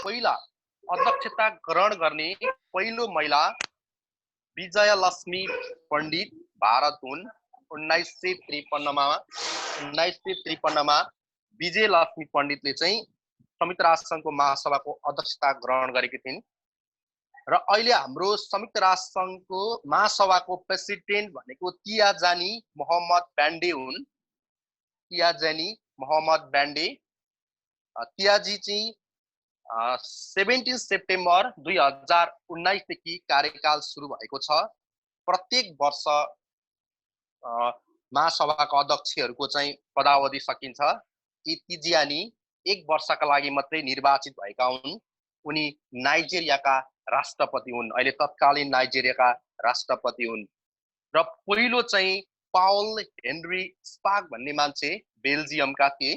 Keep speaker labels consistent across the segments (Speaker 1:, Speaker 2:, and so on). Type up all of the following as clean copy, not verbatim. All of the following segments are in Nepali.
Speaker 1: पहिला अध्यक्षता ग्रहण गर्ने पहिलो महिला विजयलक्ष्मी पण्डित भारत हुन्। 1953 मा विजयलक्ष्मी पण्डितले चाहिँ संयुक्त राष्ट्र संघको महासभाको अध्यक्षता ग्रहण गरेकी थिइन् र अहिले हाम्रो संयुक्त राष्ट्र संघको महासभाको प्रेसिडेन्ट भनेको तियाजानी मोहम्मद ब्यान्डे हुन्। तियाजानी मोहम्मद ब्यान्डे। तियाजी चाहिँ 17 सेप्टेम्बर 2019 देखि कार्यकाल सुरु भएको छ। प्रत्येक वर्ष महासभाका अध्यक्षहरूको चाहिँ पदावधि सकिन्छ। तियाजानी 1 वर्षका लागि मात्रै निर्वाचित भएका हुन्। उनी नाइजेरियाका राष्ट्रपति हुन्। अहिले तत्कालीन नाइजेरियाका राष्ट्रपति हुन् र पहिलो चाहिँ पावल हेनरी स्पाक भन्ने मान्छे बेल्जियमका थिए।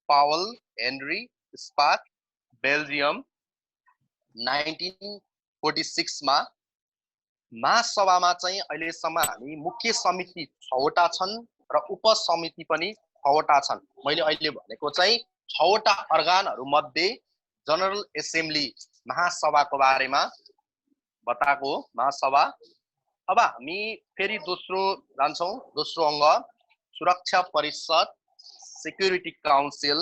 Speaker 1: Paul Henry स्पाक, Belgium. 1946 मा महासभामा चाहिँ अहिलेसम्म हामी मुख्य समिति 6 वटा छन् र उपसमिति पनि 6 वटा छन्। मैले अहिले भनेको चाहिँ 6 वटा अर्गानहरू मध्ये जनरल एसेम्ब्ली महासभाको बारेमा बताएको महासभा। अब हामी फेरि दोस्रो जान्छौँ। दोस्रो अङ्ग सुरक्षा परिषद, सेक्युरिटी काउन्सिल।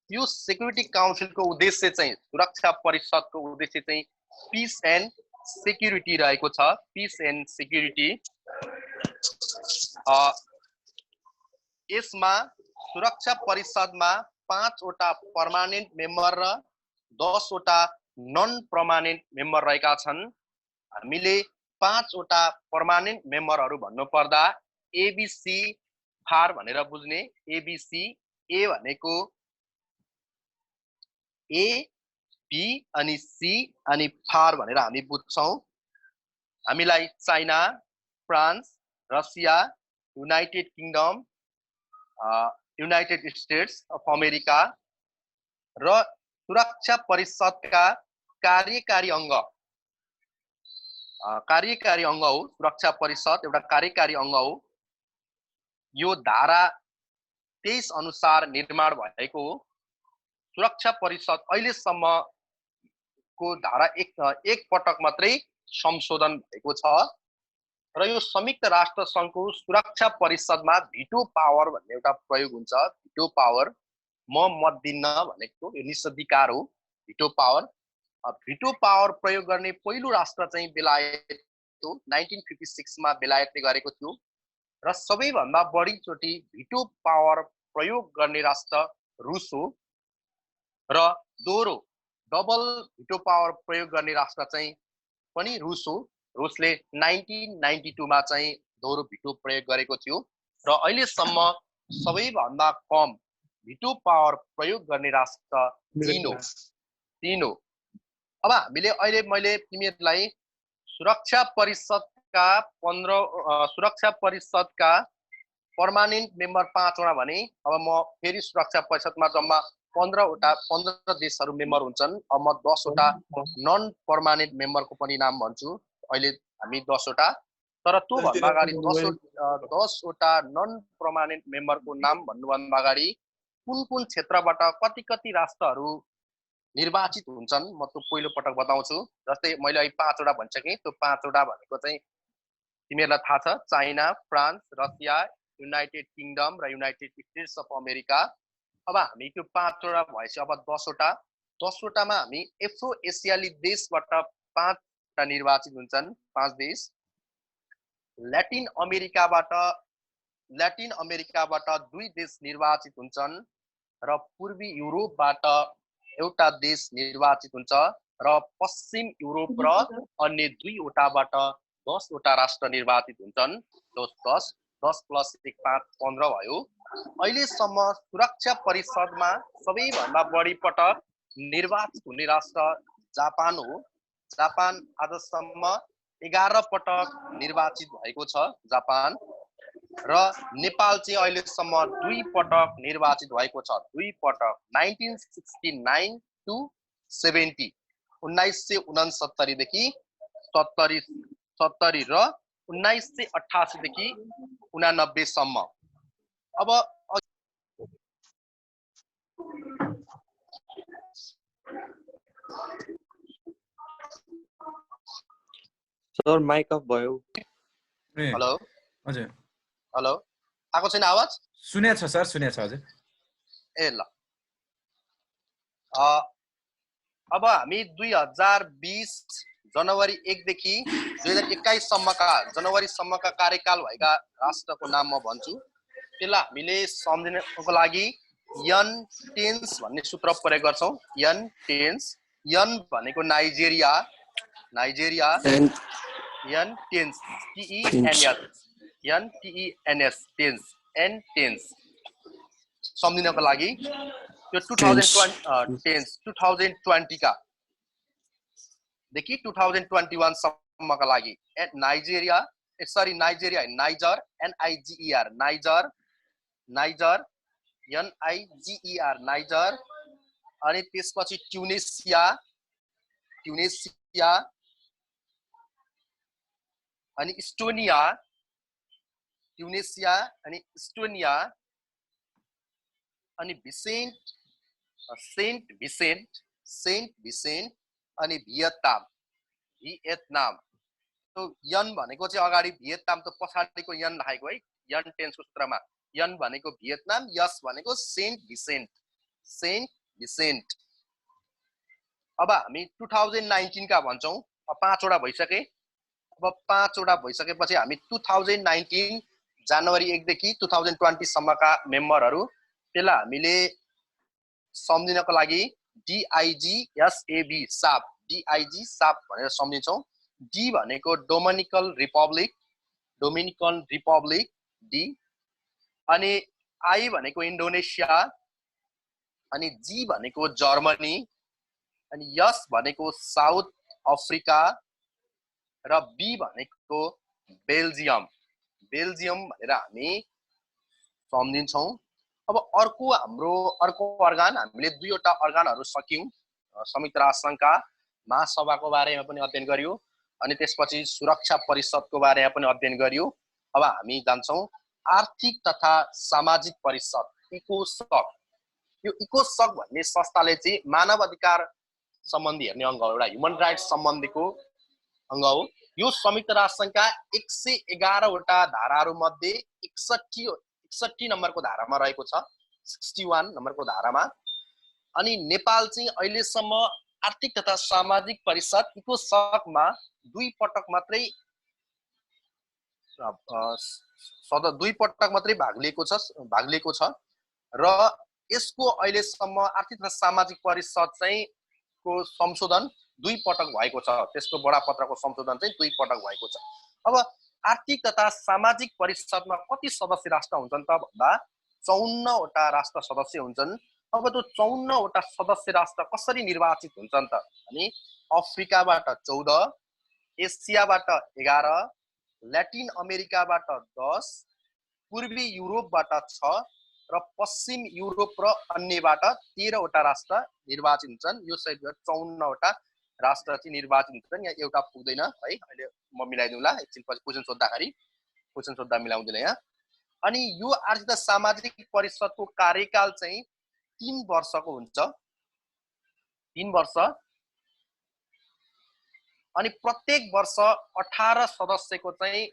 Speaker 1: यो सेक्युरिटी काउन्सिलको उद्देश्य चाहिँ, सुरक्षा परिषदको उद्देश्य चाहिँ पीस एन्ड सेक्युरिटी रहेको छ। Piece and security. यसमा सुरक्षा परिषदमा 5 वटा पर्मानेन्ट मेम्बर र 10 वटा नन पर्मानेन्ट मेम्बर रहेका छन्। हामीले 5 वटा पर्मानेन्ट मेम्बरहरू भन्नुपर्दा एबीसी फार भनेर बुझ्ने। एबीसी, ए भनेको ए, बी अनि सी अनि फार भनेर हामी बुझ्छौँ। हामीलाई China, France, Russia, United Kingdom, United States of America र सुरक्षा परिषदका कार्यकारी अङ्ग हो। सुरक्षा परिषद एउटा कार्यकारी अङ्ग हो। यो धारा 23 अनुसार निर्माण भएको हो। सुरक्षा परिषद अहिलेसम्मको धारा एक पटक मात्रै संशोधन भएको छ र यो संयुक्त राष्ट्र संघको सुरक्षा परिषदमा भिटो पावर भन्ने एउटा प्रयोग हुन्छ। भिटो पावर, म मत दिन्न भनेको यो निषेधाधिकार हो। Veto power. भिटो पावर प्रयोग गर्ने पहिलो राष्ट्र चाहिँ बेलायत हो। 1956 मा बेलायतले गरेको थियो र सबैभन्दा बढी चोटि भिटो पावर प्रयोग गर्ने राष्ट्र रुस हो र दोहोरो डबल भिटो पावर प्रयोग गर्ने राष्ट्र चाहिँ पनि रुस हो। रुसले 1992 मा चाहिँ दोहोरो भिटो प्रयोग गरेको थियो र अहिलेसम्म सबैभन्दा कम भिटो पावर प्रयोग गर्ने राष्ट्र चीन हो। अब हामीले अहिले मैले तिमीहरूलाई सुरक्षा परिषदका पर्मानेन्ट मेम्बर 5 वटा भने, अब म फेरि सुरक्षा परिषदमा जम्मा 15 देशहरू मेम्बर हुन्छन्। अब म 10 वटा नन पर्मानेन्ट मेम्बरको पनि नाम भन्छु। अहिले हामी 10 वटा, तर त्यो भन्दा अगाडि 10 वटा नन पर्मानेन्ट मेम्बरको नाम भन्नुभन्दा अगाडि कुन क्षेत्रबाट कति राष्ट्रहरू निर्वाचित हुन्छन् म त्यो पहिलो पटक बताउँछु। जस्तै मैले अहिले 5 वटा भनिसकेँ। त्यो 5 वटा भनेको चाहिँ तिमीहरूलाई थाहा छ, China, France, Russia, United Kingdom र युनाइटेड स्टेट्स अफ अमेरिका। अब हामी त्यो 5 वटा भएपछि अब 10 वटा। 10 वटामा हामी एफ्रो एसियाली देशबाट 5 वटा निर्वाचित हुन्छन्। 5 देश। ल्याटिन अमेरिकाबाट 2 देश निर्वाचित हुन्छन् र पूर्वी युरोपबाट एउटा देश निर्वाचित हुन्छ र पश्चिम युरोप र अन्य 2 वटाबाट 10 वटा राष्ट्र निर्वाचित हुन्छन्। 10 प्लस 1 5 15 भयो। अहिलेसम्म सुरक्षा परिषदमा सबैभन्दा बढी पटक निर्वाचित हुने राष्ट्र जापान हो। जापान आजसम्म 11 पटक निर्वाचित भएको छ जापान। र नेपाल चाहिँ अहिलेसम्म 2 पटक निर्वाचित भएको छ। 2 पटक 1969 to 70, 1969 देखि 70 र 1988 देखि 89 सम्म। अब
Speaker 2: सर माइक अफ भयो।
Speaker 1: हेलो
Speaker 3: हजुर
Speaker 1: हेलो आएको छैन आवाज?
Speaker 3: सुनेछ सर, सुनेछ हजुर।
Speaker 1: ए ल अब हामी 2020 जनवरी 1 देखि 2021 सम्मका जनवरी सम्मका कार्यकाल भएका राष्ट्रको नाम म भन्छु। त्यसलाई हामीले सम्झिनको लागि यन टेन्स भन्ने सूत्र प्रयोग गर्छौं। यन टेन्स, यन भनेको Nigeria, Nigeria, N TENS TENS, N TENS TENS, N TENS सम्झिनको लागि त्यो 2020 का देखि 2021 सम्मका लागि Nigeria Nigeria Niger NIGER Niger Niger NIGER Niger अनि त्यसपछि ट्युनिसिया ट्युनिसिया अनि इस्टोनिया ट्युनिसिया अनि इस्टोनिया अनि सेन्ट भिसेन्ट अनि भियतनाम भियतनाम। तो यन भनेको चाहिँ अगाडि भियतनाम त पछाडिको यन राखेको है यन टेन्सको सूत्रमा। यन भनेको भियतनाम, यस भनेको सेन्ट भिसेन्ट। अब हामी 2019 का भन्छौं। अब 5 वटा भइसके। अब 5 वटा भइसकेपछि हामी 2019 जनवरी 1 देखि 2020 सम्मका मेम्बरहरु त्यसलाई हामीले सम्झिनको लागि DIG SAB साप DIG साप भनेर सम्झिन्छौं। D भनेको डोमिनिकन रिपब्लिक डी, अनि I भनेको इन्डोनेसिया, अनि G भनेको जर्मनी, अनि S भनेको साउथ अफ्रिका र B भनेको बेल्जियम भनेर हामी सम्झिन्छौं। अब अर्को अर्गान हामीले 2 वटा अर्गानहरु सक्यौं। संयुक्त राष्ट्र संघका महासभाको बारेमा पनि अध्ययन गर्यौं अनि त्यसपछि सुरक्षा परिषदको बारेमा पनि अध्ययन गर्यौं। अब हामी जान्छौं आर्थिक तथा सामाजिक परिषद इकोसोक। यो इकोसोक भन्ने संस्थाले चाहिँ मानव अधिकार सम्बन्धी हेर्ने अंग हो, एउटा ह्युमन राइट्स सम्बन्धीको अंग हो। यो संयुक्त राष्ट्र संघका 111 वटा धाराहरु मध्ये 61 नम्बरको धारामा रहेको छ, 61 नम्बरको धारामा। अनि नेपाल चाहिँ अहिलेसम्म आर्थिक तथा सामाजिक परिषद इकोसोकमा 2 पटक मात्रै भाग लिएको छ र यसको अहिलेसम्म आर्थिक तथा सामाजिक परिषद चाहिँ को संशोधन 2 पटक भएको छ। त्यसको बडापत्रको संशोधन चाहिँ 2 पटक भएको छ। अब आर्थिक तथा सामाजिक परिषदमा कति सदस्य राष्ट्र हुन्छन् त भन्दा 54 वटा राष्ट्र सदस्य हुन्छन्। अब त्यो 54 वटा सदस्य राष्ट्र कसरी निर्वाचित हुन्छन् त भने अफ्रिकाबाट 14, एसियाबाट 11, ल्याटिन अमेरिकाबाट 10, पूर्वी युरोपबाट 6 र पश्चिम युरोप र अन्यबाट 13 वटा राष्ट्र निर्वाचित हुन्छन्। यो सहित 54 वटा राष्ट्र चाहिँ निर्वाचित हुन्छन्। यहाँ एउटा पुग्दैन है, अहिले म मिलाइदिउँला एकछिन पछि क्वेशन सोध्दा मिलाउँदिन यहाँ। अनि यो आर्थिक सामाजिक परिषदको कार्यकाल चाहिँ 3 वर्षको हुन्छ, 3 वर्ष। अनि प्रत्येक वर्ष 18 सदस्यको चाहिँ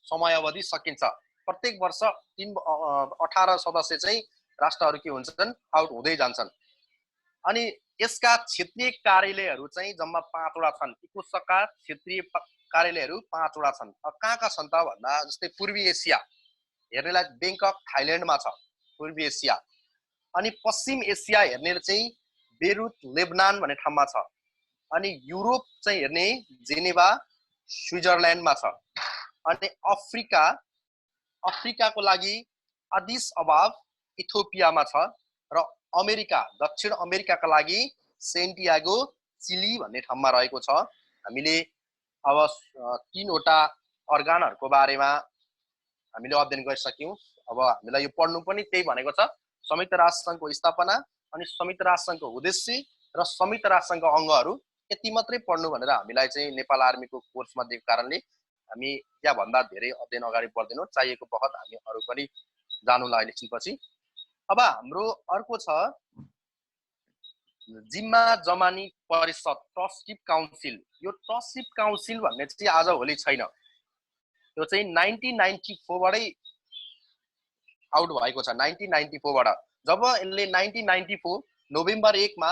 Speaker 1: समयावधि सकिन्छ। प्रत्येक वर्ष 18 सदस्य चाहिँ राष्ट्रहरु के हुन्छन् आउट हुँदै जान्छन्। अनि यसका क्षेत्रीय कार्यालयहरु चाहिँ जम्मा 5 वटा छन्। इकोसोकका क्षेत्रीय कार्यालयहरु 5 वटा छन्। कहाँ छन् त भन्दा जस्तै पूर्वी एसिया हेर्नेलाई बैंकक थाइल्यान्डमा छ, पूर्वी एसिया। अनि पश्चिम एसिया हेर्ने चाहिँ बेरुत लेबनान भन्ने ठाउँमा छ। अनि युरोप चाहिँ हेर्ने जेनेभा स्विजरल्यान्डमा छ। अनि अफ्रिकाको लागि अदिस अबाब इथियोपियामा छ र अमेरिका दक्षिण अमेरिकाका लागि सेन्टियागो चिली भन्ने ठाउँमा रहेको छ। हामीले अब 3 वटा अर्गानहरुको बारेमा हामीले अध्ययन गरिसक्यौं। अब हामीलाई यो पढ्नु पनि त्यही भनेको छ, संयुक्त राष्ट्र संघको स्थापना अनि संयुक्त राष्ट्र संघको उद्देश्य र संयुक्त राष्ट्र संघको अंगहरु यति मात्रै पढ्नु भनेर हामीलाई चाहिँ नेपाल आर्मीको कोर्समा दिएको कारणले हामी यहाँ भन्दा धेरै अध्ययन अगाडि बढ्दैनौं। चाहिएको बखत हामी अरु पनि जानुला एकछिनपछि। अब हाम्रो अर्को छ जिम्मा जमानी परिषद ट्रस्टिप काउन्सिल, यो ट्रस्टिप काउन्सिल भन्ने चाहिँ आज भोलि छैन, यो चाहिँ 1994 बाटै आउट भएको छ। 1994 बाट जब यसले 1994 नोभेम्बर 1 मा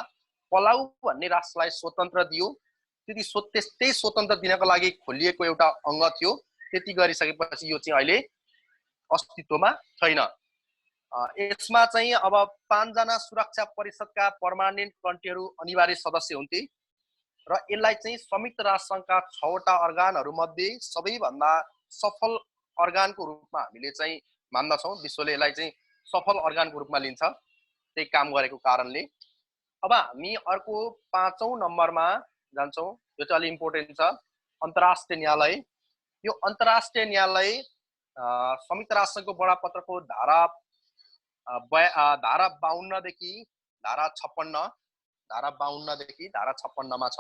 Speaker 1: पलाउ भन्ने राष्ट्रलाई स्वतन्त्र दियो, त्यही स्वतन्त्र दिनको लागि खोलिएको एउटा अङ्ग थियो। त्यति गरिसकेपछि यो चाहिँ अहिले अस्तित्वमा छैन। यसमा चाहिँ अब 5 जना सुरक्षा परिषदका पर्मानेन्ट कन्ट्रीहरू अनिवार्य सदस्य हुन्थे र यसलाई चाहिँ संयुक्त राष्ट्रसङ्घका 6 वटा अर्गानहरू मध्ये सबैभन्दा सफल अर्गानको रूपमा हामीले चाहिँ मान्दछौँ। विश्वले यसलाई चाहिँ सफल अर्गानको रूपमा लिन्छ त्यही काम गरेको कारणले। अब हामी अर्को 5औं नम्बरमा जान्छौँ। यो चाहिँ अलि इम्पोर्टेन्ट छ, अन्तर्राष्ट्रिय न्यायालय। यो अन्तर्राष्ट्रिय न्यायालय संयुक्त राष्ट्रको बडापत्रको धारा 52 देखि धारा 56 मा छ।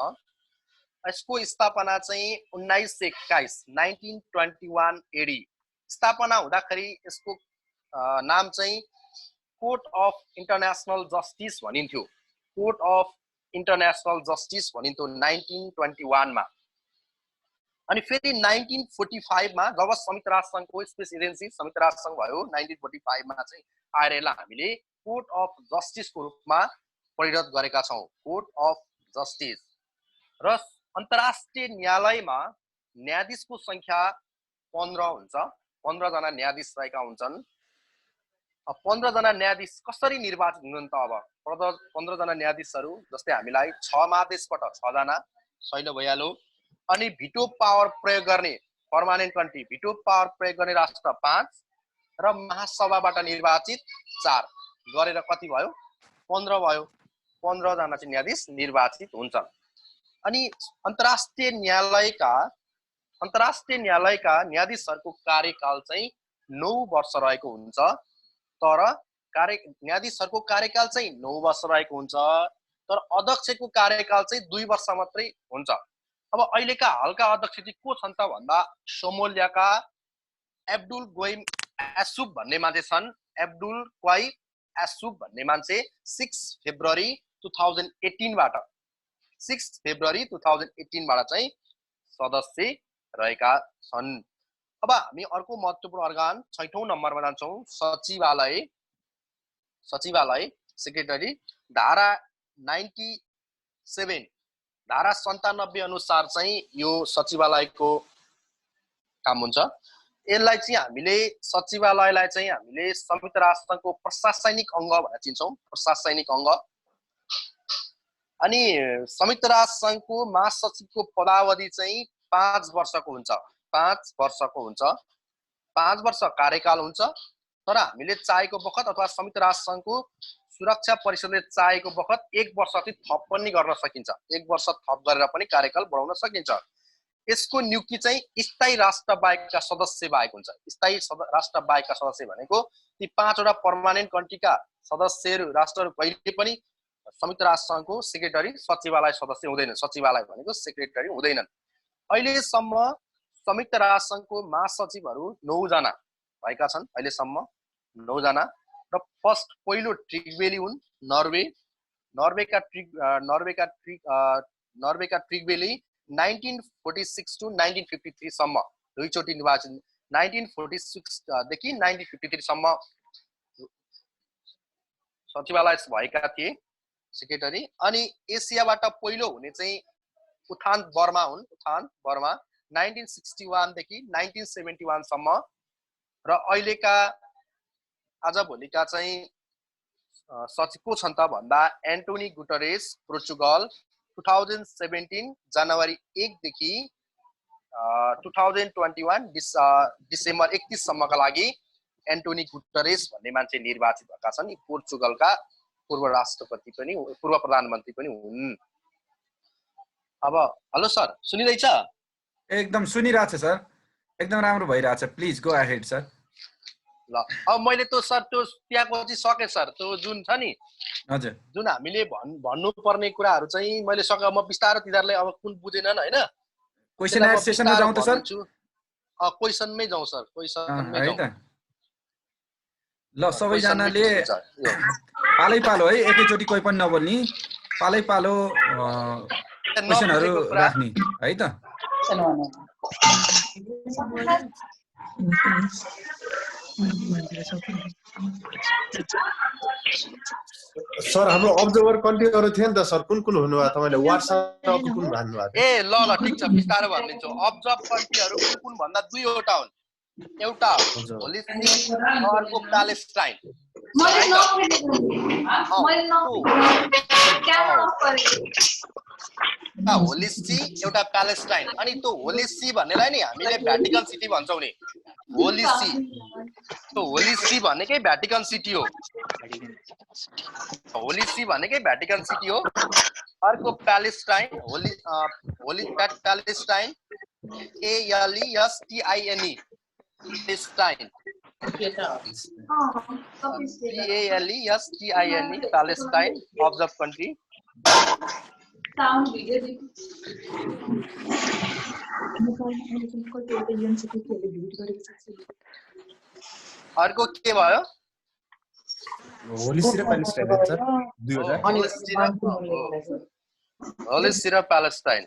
Speaker 1: यसको स्थापना चाहिँ 1921 एडी स्थापना हुँदाखेरि यसको नाम चाहिँ कोर्ट अफ इन्टरनेसनल जस्टिस भनिन्थ्यो। कोर्ट अफ इन्टरनेसनल जस्टिस भनिन्थ्यो 1921 मा। अनि फेरि 1945 मा जब संयुक्त राष्ट्रसङ्घको स्पेस एजेन्सी संयुक्त राष्ट्रसङ्घ भयो, 1945 मा चाहिँ आएर यसलाई हामीले कोर्ट अफ जस्टिसको रूपमा परिणत गरेका छौँ। Court of justice. र अन्तर्राष्ट्रिय न्यायालयमा न्यायाधीशको संख्या 15 हुन्छ। 15 जना न्यायाधीश रहेका हुन्छन्। 15 जना न्यायाधीश कसरी निर्वाचित हुन्छन् त? अब 15 जना न्यायाधीशहरू जस्तै हामीलाई 6 महादेशबाट 6 जना सैलो भइहाल्यो। अनि भिटो पावर प्रयोग गर्ने पर्मानेन्ट कन्ट्री, भिटो पावर प्रयोग गर्ने राष्ट्र 5 र महासभाबाट निर्वाचित 4 गरेर कति भयो? 15 भयो। 15 जना चाहिँ न्यायाधीश निर्वाचित हुन्छन्। अनि अन्तर्राष्ट्रिय न्यायालयका न्यायाधीशहरूको कार्यकाल चाहिँ 9 वर्ष रहेको हुन्छ। तर न्यायाधीशहरूको कार्यकाल चाहिँ 9 वर्ष रहेको हुन्छ, तर अध्यक्षको कार्यकाल चाहिँ 2 वर्ष मात्रै हुन्छ। अब अहिलेका हालका अध्यक्ष चाहिँ को छन् त भन्दा सोमालियाका एब्दुल गोइम एसुफ भन्ने मान्छे छन्। एब्दुल क्वाइ एसुफ भन्ने मान्छे 6 फेब्रुअरी 2018 बाट 6 फेब्रुअरी 2018 बाट चाहिँ सदस्य रहेका छन्। अब हामी अर्को महत्त्वपूर्ण अर्गान 6औं नम्बरमा जान्छौँ, सचिवालय। सचिवालय सेक्रेटरी। धारा 97 धारा 97 अनुसार चाहिँ यो सचिवालयको काम हुन्छ। यसलाई चाहिँ हामीले सचिवालयलाई चाहिँ हामीले संयुक्त राष्ट्रको प्रशासनिक अङ्ग भनेर चिन्छौँ। प्रशासनिक अङ्ग। अनि संयुक्त राष्ट्रको महासचिवको पदावधि चाहिँ 5 वर्षको हुन्छ। 5 वर्षको हुन्छ। 5 वर्ष कार्यकाल हुन्छ। तर हामीले चाहेको बखत अथवा संयुक्त राष्ट्रको सुरक्षा परिषदले चाहेको बखत 1 वर्ष चाहिँ थप पनि गर्न सकिन्छ। 1 वर्ष थप गरेर पनि कार्यकाल बढाउन सकिन्छ। यसको नियुक्ति चाहिँ स्थायी राष्ट्र बाहेकका सदस्य बाहेक हुन्छ। स्थायी राष्ट्र बाहेकका सदस्य भनेको ती 5 वटा पर्मानेन्ट कन्ट्रीका सदस्यहरू राष्ट्रहरू कहिले पनि संयुक्त राष्ट्रको सेक्रेटरी सचिवालय सदस्य हुँदैनन्। सचिवालय भनेको सेक्रेटरी हुँदैनन्। अहिलेसम्म संयुक्त राष्ट्रको महासचिवहरू 9 जना भएका छन्। अहिलेसम्म 9 जना। र पहिलो ट्रिगबेली हुन्, नर्वेका ट्रिगबेली 1946 टु 1953 सम्म दुईचोटि निर्वाचित। 1946 देखि 1953 सम्म सचिवालय भएका थिए सेक्रेटरी। अनि एसियाबाट पहिलो हुने चाहिँ उथान बर्मा हुन्। उथान बर्मा 1961 देखि 1971 सम्म। र अहिलेका आजभोलिका चाहिँ सचिव को छन् त भन्दा एन्टोनी गुटरेस पोर्चुगल 2017 जनवरी 1 देखि 2021 डिसेम्बर 31 सम्मका लागि एन्टोनी गुटरेस भन्ने मान्छे निर्वाचित भएका छन्। पोर्चुगलका पूर्व राष्ट्रपति पनि पूर्व प्रधानमन्त्री पनि हुन्। अब हेलो सर, सुनिदैछ?
Speaker 3: एकदम सुनिरहेछ सर, एकदम राम्रो भइरहेछ। Please go ahead sir.
Speaker 1: ल अब मैले त सर त्यो त्यहाँको चाहिँ सके सर। त्यो जुन छ नि,
Speaker 3: हजुर,
Speaker 1: जुन हामीले भन्नु पर्ने कुराहरू चाहिँ मैले सके। म बिस्तारै तिनीहरूले अब कुन बुझेनन् हैन,
Speaker 3: क्वेशन एन्ड सेसनमा जाउँ त सर।
Speaker 1: क्वेशनमै जाउँ सर, क्वेशनमै जाउँ।
Speaker 3: ल सबैजनाले पालै पालो है, एकैचोटि कोही पनि नबोल्ने। पालै पालो क्वेशनहरु
Speaker 1: नबुझेको कुरा
Speaker 3: राख्ने है त
Speaker 4: सर हाम्रो अब्जर्भर कन्ट्रीहरु थिए नि त सर कुन कुन हुनुभयो तपाईले वाट्सएप कुन भन्नुभएको
Speaker 1: ए ल ल ठिक छ बिस्तारै भनिदिन्छु अब्जर्भ कन्ट्रीहरु कुन कुन भन्दा दुईवटा हुन् एउटा होली सी र अर्को प्यालेस्टाइन होली सी एउटा प्यालेस्टाइन अनि त्यो होली सी भन्नेलाई नि हामीले भ्याटिकन सिटी भन्छौं नि होली सी त्यो होली सी भनेकै भ्याटिकन सिटी हो होली सी भनेकै भ्याटिकन सिटी हो अर्को Palestine holy Palestine ALESTINE Palestine PALESTINE Palestine observer country अर्को के भयो
Speaker 4: होली सी र प्यालेस्टाइन सर दुईवटा
Speaker 1: होली सी र प्यालेस्टाइन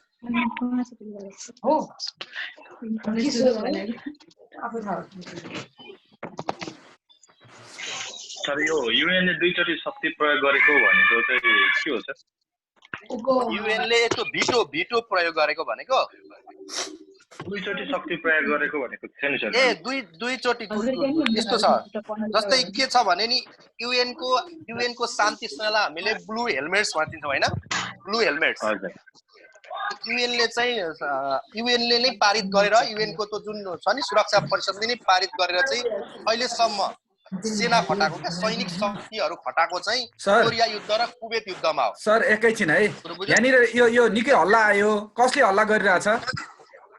Speaker 5: सर यो युएनले दुईचोटि शक्ति प्रयोग गरेको भनेको चाहिँ के हो सर
Speaker 1: युएनले त्यो भिटो प्रयोग गरेको भनेको
Speaker 5: दुईचोटि शक्ति प्रयोग गरेको भनेको छैन सर
Speaker 1: ए दुईचोटि यस्तो छ जस्तै के छ भने नि युएनको शान्ति सेनालाई हामीले ब्लू हेलमेट्स भनिदिन्छौँ हैन ब्लू हेलमेट्स
Speaker 5: हजुर
Speaker 1: युएनले नै पारित गरेर युएनको त्यो जुन छ नि सुरक्षा परिषदले नै पारित गरेर चाहिँ अहिलेसम्म सेना खटाको क्या सैनिक शक्तिहरू खटाको चाहिँ कोरिया युद्ध र कुवेत युद्धमा हो
Speaker 3: सर एकैछिन है यहाँनिर यो निकै हल्ला आयो कसले हल्ला गरिरहेछ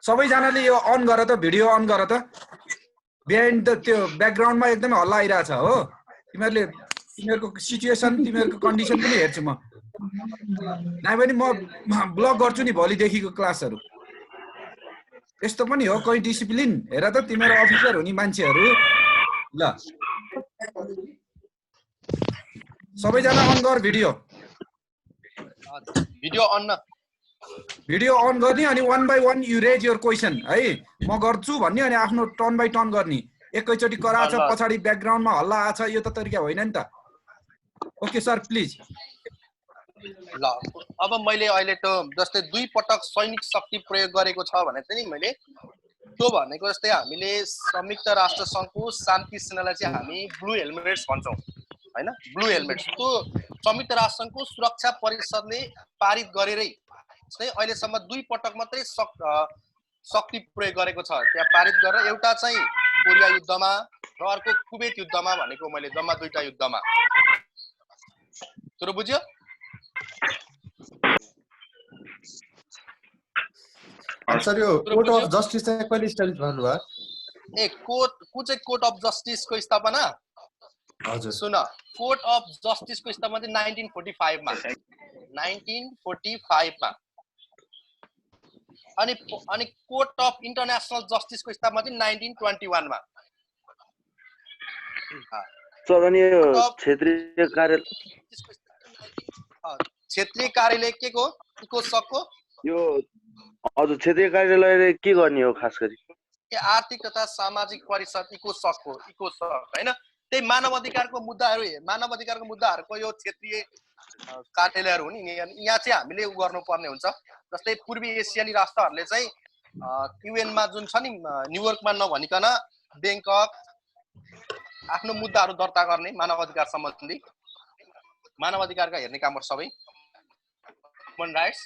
Speaker 3: सबैजनाले यो अन गर त भिडियो अन गर त बिहाइन्ड द त्यो ब्याकग्राउन्डमा एकदमै हल्ला आइरहेछ हो तिमीहरूको सिचुएसन तिमीहरूको कन्डिसन पनि हेर्छु म नाइ भने म ब्लक गर्छु नि भोलिदेखिको क्लासहरू यस्तो पनि हो कोही डिसिप्लिन हेर त तिमीहरू अफिसर हुने मान्छेहरू ल सबैजना अन गर भिडियो अन गर्ने अनि one by one you raise your question है म गर्छु भन्ने अनि आफ्नो टर्न बाई टर्न गर्ने एकैचोटि कराछ पछाडि ब्याकग्राउन्डमा हल्ला आछ यो त तरिका होइन नि त ओके सर प्लिज
Speaker 1: ल अब मैले अहिले त जस्तै दुई पटक सैनिक शक्ति प्रयोग गरेको छ भने चाहिँ नि मैले त्यो भनेको जस्तै हामीले संयुक्त राष्ट्र संघको शान्ति सेनालाई चाहिँ हामी ब्लू हेलमेट्स भन्छौं हैन ब्लू हेलमेट्स त्यो संयुक्त राष्ट्र संघको सुरक्षा परिषदले पारित गरेरै चाहिँ अहिलेसम्म दुई पटक मात्रै शक्ति प्रयोग गरेको छ त्यहाँ पारित गरेर एउटा चाहिँ कोरिया युद्धमा र अर्को कुवेत युद्धमा भनेको मैले जम्मा दुईटा युद्धमा सुरु बुझ्यो
Speaker 4: सर यो कोर्ट अफ जस्टिस चाहिँ कहिले स्टाब्लिश भन्नुभयो
Speaker 1: ए कोर्ट अफ जस्टिस को स्थापना
Speaker 4: हजुर
Speaker 1: सुन कोर्ट अफ जस्टिस को स्थापना चाहिँ 1945 मा 1945 मा अनि कोर्ट अफ इन्टरनेशनल जस्टिस को स्थापना चाहिँ 1921 मा
Speaker 2: सर अनि यो क्षेत्रीय कार्यालय
Speaker 1: के को सकको
Speaker 2: यो हजुर क्षेत्रीय कार्यालयले के गर्ने हो खास गरी
Speaker 1: आर्थिक तथा सामाजिक परिषद इकोसक हैन त्यही मानव अधिकारको मुद्दाहरूको यो क्षेत्रीय कार्यालयहरू हुन् यहाँ चाहिँ हामीले उ गर्नुपर्ने हुन्छ जस्तै पूर्वी एसियाली राष्ट्रहरूले चाहिँ युएन मा जुन छ नि न्युयोर्कमा नभनिकन बैंकक आफ्नो मुद्दाहरू दर्ता गर्ने मानव अधिकार सम्बन्धी मानव अधिकारका हेर्ने कामहरु सबै ह्युमन राइट्स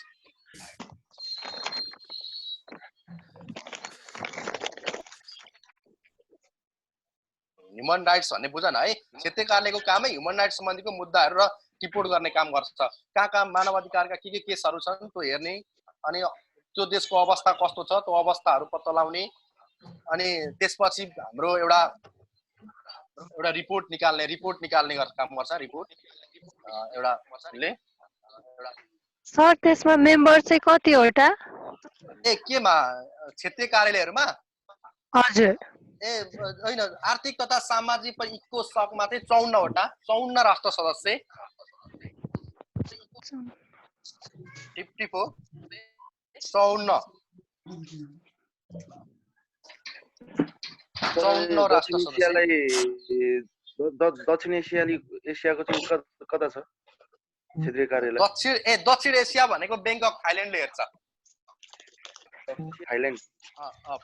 Speaker 1: ह्युमन राइट्स भन्ने बुझ न है क्षेत्रीय कार्यालयको कामै ह्युमन राइट्स सम्बन्धीको मुद्दाहरू र रिपोर्ट गर्ने काम गर्छ कहाँ मानव अधिकारका के केसहरू छन् त्यो हेर्ने अनि त्यो देशको अवस्था कस्तो छ त्यो अवस्थाहरू पत्ता लगाउने अनि त्यसपछि हाम्रो एउटा रिपोर्ट निकाल्ने काम गर्छ रिपोर्ट एउटाले
Speaker 6: सर त्यसमा मेम्बर चाहिँ कतिवटा
Speaker 1: ए केमा क्षेत्रीय कार्यालयहरुमा
Speaker 6: हजुर
Speaker 1: ए हैन आर्थिक तथा सामाजिक इकोसकमा चाहिँ 54 राष्ट्र सदस्य 54 54 राष्ट्र
Speaker 2: दक्षिण
Speaker 1: सदस्य।
Speaker 2: एसियालाई दक्षिण एसियाको चाहिँ कता छ क्षेत्रीय कार्यालय?
Speaker 1: दक्षिण एसिया भनेको ब्याङ्कक थाइल्यान्डले हेर्छ।
Speaker 2: थाइल्यान्ड।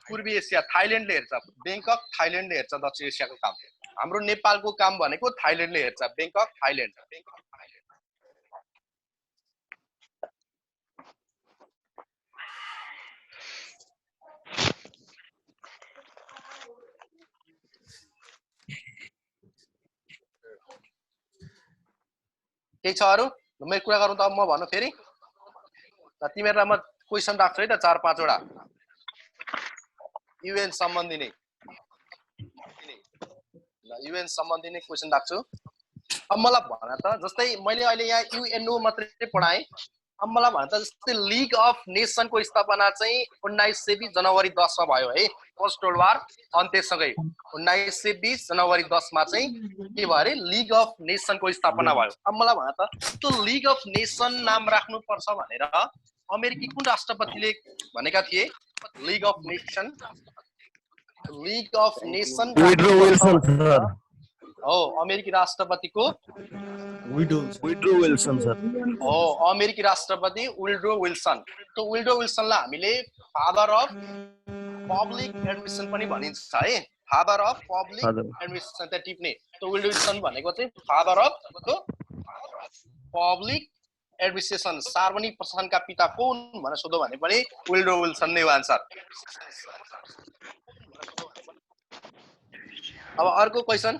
Speaker 1: पूर्वी एसिया थाइल्यान्डले हेर्छ। ब्याङ्कक थाइल्यान्डले हेर्छ दक्षिण एसियाको काम। हाम्रो नेपालको काम भनेको थाइल्यान्डले हेर्छ। Bangkok Thailand. केही छ अरू? मैले कुरा गरौँ त अब म भन्नु फेरि। तिमीहरूलाई म क्वेसन राख्छु है त 4-5 वटा युएन सम्बन्धी नै। युएन सम्बन्धी नै क्वेसन राख्छु। अब मलाई भन त, जस्तै मैले अहिले यहाँ युएनओ मात्रै पढाएँ। अब मलाई भन त, जस्तै लिग अफ नेसनको स्थापना चाहिँ 1920 जनवरी 10 मा भयो है। पोस्ट वर्ल्ड वार अन्त्यसँगै 1920 जनवरी 10 मा चाहिँ के भयो अरे, लिग अफ नेसनको स्थापना भयो। अब मलाई भन त, त्यो लिग अफ नेसन नाम राख्नुपर्छ भनेर अमेरिकी कुन राष्ट्रपतिले भनेका थिए? League of nation
Speaker 2: Woodrow Wilson sir.
Speaker 1: हो, अमेरिकी राष्ट्रपतिको
Speaker 2: वुड्रो विल्सन सर
Speaker 1: हो, अमेरिकी राष्ट्रपति वुड्रो विल्सन। त्यो वुड्रो विल्सनलाई हामीले फादर अफ पब्लिक एडमिनिस्ट्रेसन पनि भनिन्छ है। फादर अफ पब्लिक एडमिनिस्ट्रेसन त्यहाँ टिप्ने। त्यो वुड्रो विल्सन भनेको चाहिँ फादर अफ पब्लिक एडमिनिस्ट्रेसन, सार्वजनिक प्रशासनका पिता कुन भनेर सोध्यो भने पनि वुड्रो विल्सन नै हो आन्सर। अब अर्को क्वेसन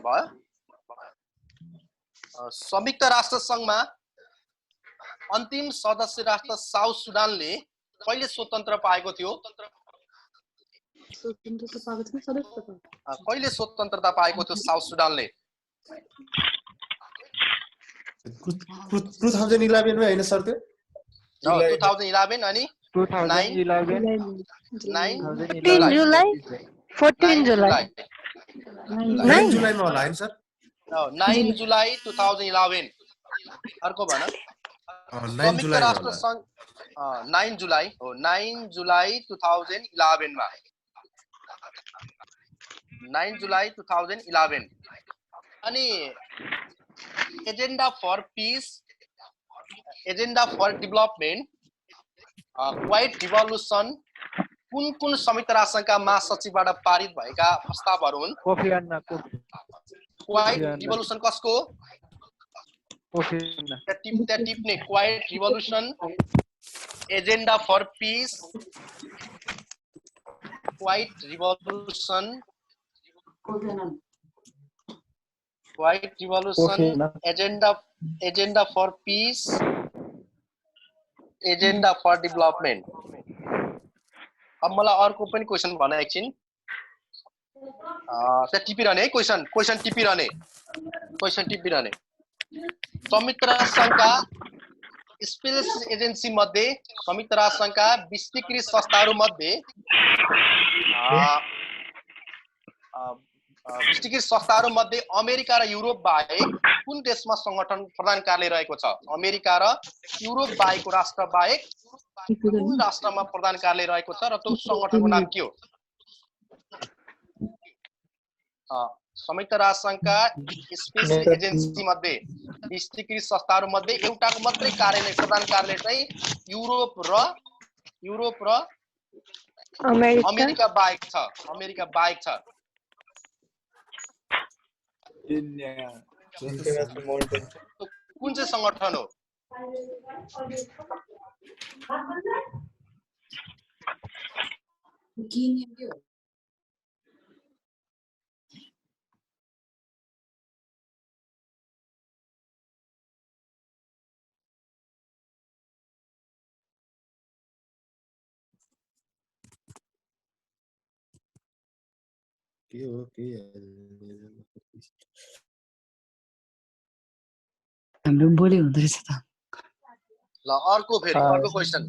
Speaker 1: भयो। संयुक्त राष्ट्र संघमा अन्तिम सदस्य राष्ट्र साउथ सुडानले कहिले स्वतन्त्र पाएको थियो? कहिले स्वतन्त्रता पाएको थियो साउथ सुडानले?
Speaker 4: 2011 मा हैन सर त्यो?
Speaker 1: 2011 अनि
Speaker 6: 14
Speaker 4: जुलाईमा होला हैन सर?
Speaker 1: 9 जुलाई 2011। अर्को भन। संयुक्त राष्ट्र संघ 9 जुलाई हो, 9 जुलाई 2011 मा। 9 जुलाई 2011। अनि agenda for peace, agenda for development, quiet revolution कुन संयुक्त राष्ट्र संघका महासचिवबाट पारित भएका प्रस्तावहरू हुन्? क्वाइट रिभोल्युसन कसको? त्यहाँ टिप्ने quiet revolution, agenda for peace, quiet revolution, agenda for peace, agenda for development. अब मलाई अर्को पनि क्वेसन भन एकछिन। त्यहाँ टिपिरहने है, क्वेसन टिपिरहने। संयुक्त राष्ट्र संघका स्पेस एजेन्सी मध्ये, संयुक्त राष्ट्र संघका विस्तीकृत संस्थाहरू मध्ये अमेरिका र युरोप बाहेक कुन देशमा संगठन प्रधान कार्यालय रहेको छ? अमेरिका र युरोप बाहेकको राष्ट्र बाहेक कुन राष्ट्रमा प्रधान कार्यालय रहेको छ र त्यो संगठनको नाम के हो? संयुक्त राष्ट्र संघका स्पेस एजेन्सी मध्ये विस्तीकृत संस्थाहरू मध्ये एउटाको मात्रै कार्यालय, प्रधान कार्यालय चाहिँ युरोप र अमेरिका बाहेक छ। कुन चाहिँ संगठन हो?
Speaker 7: हाम्रो बोली हुँदो रहेछ त।
Speaker 1: ल अर्को क्वेसन।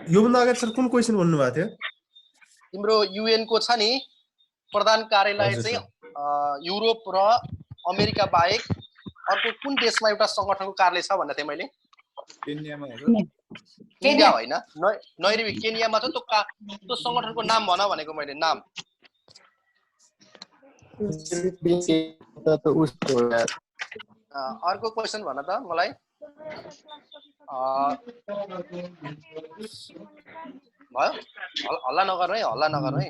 Speaker 4: योभन्दा अगाडि सर कुन क्वेसन भन्नु भएको थियो?
Speaker 1: तिम्रो युएन को छ नि, प्रधान कार्यालय
Speaker 4: हजुर
Speaker 1: चाहिँ
Speaker 4: सर।
Speaker 1: युरोप र अमेरिका बाहेक अर्को कुन देशमा एउटा संगठनको कार्यालय छ भन्दा थिएँ मैले?
Speaker 3: केन्यामा हो
Speaker 1: केन्या होइन, नैरोबी केन्यामा छ। त्यो संगठनको नाम भन भनेको मैले, नाम। अर्को क्वेसन भन त मलाई। भयो, हल्ला नगर्नु है, हल्ला नगर्नु है।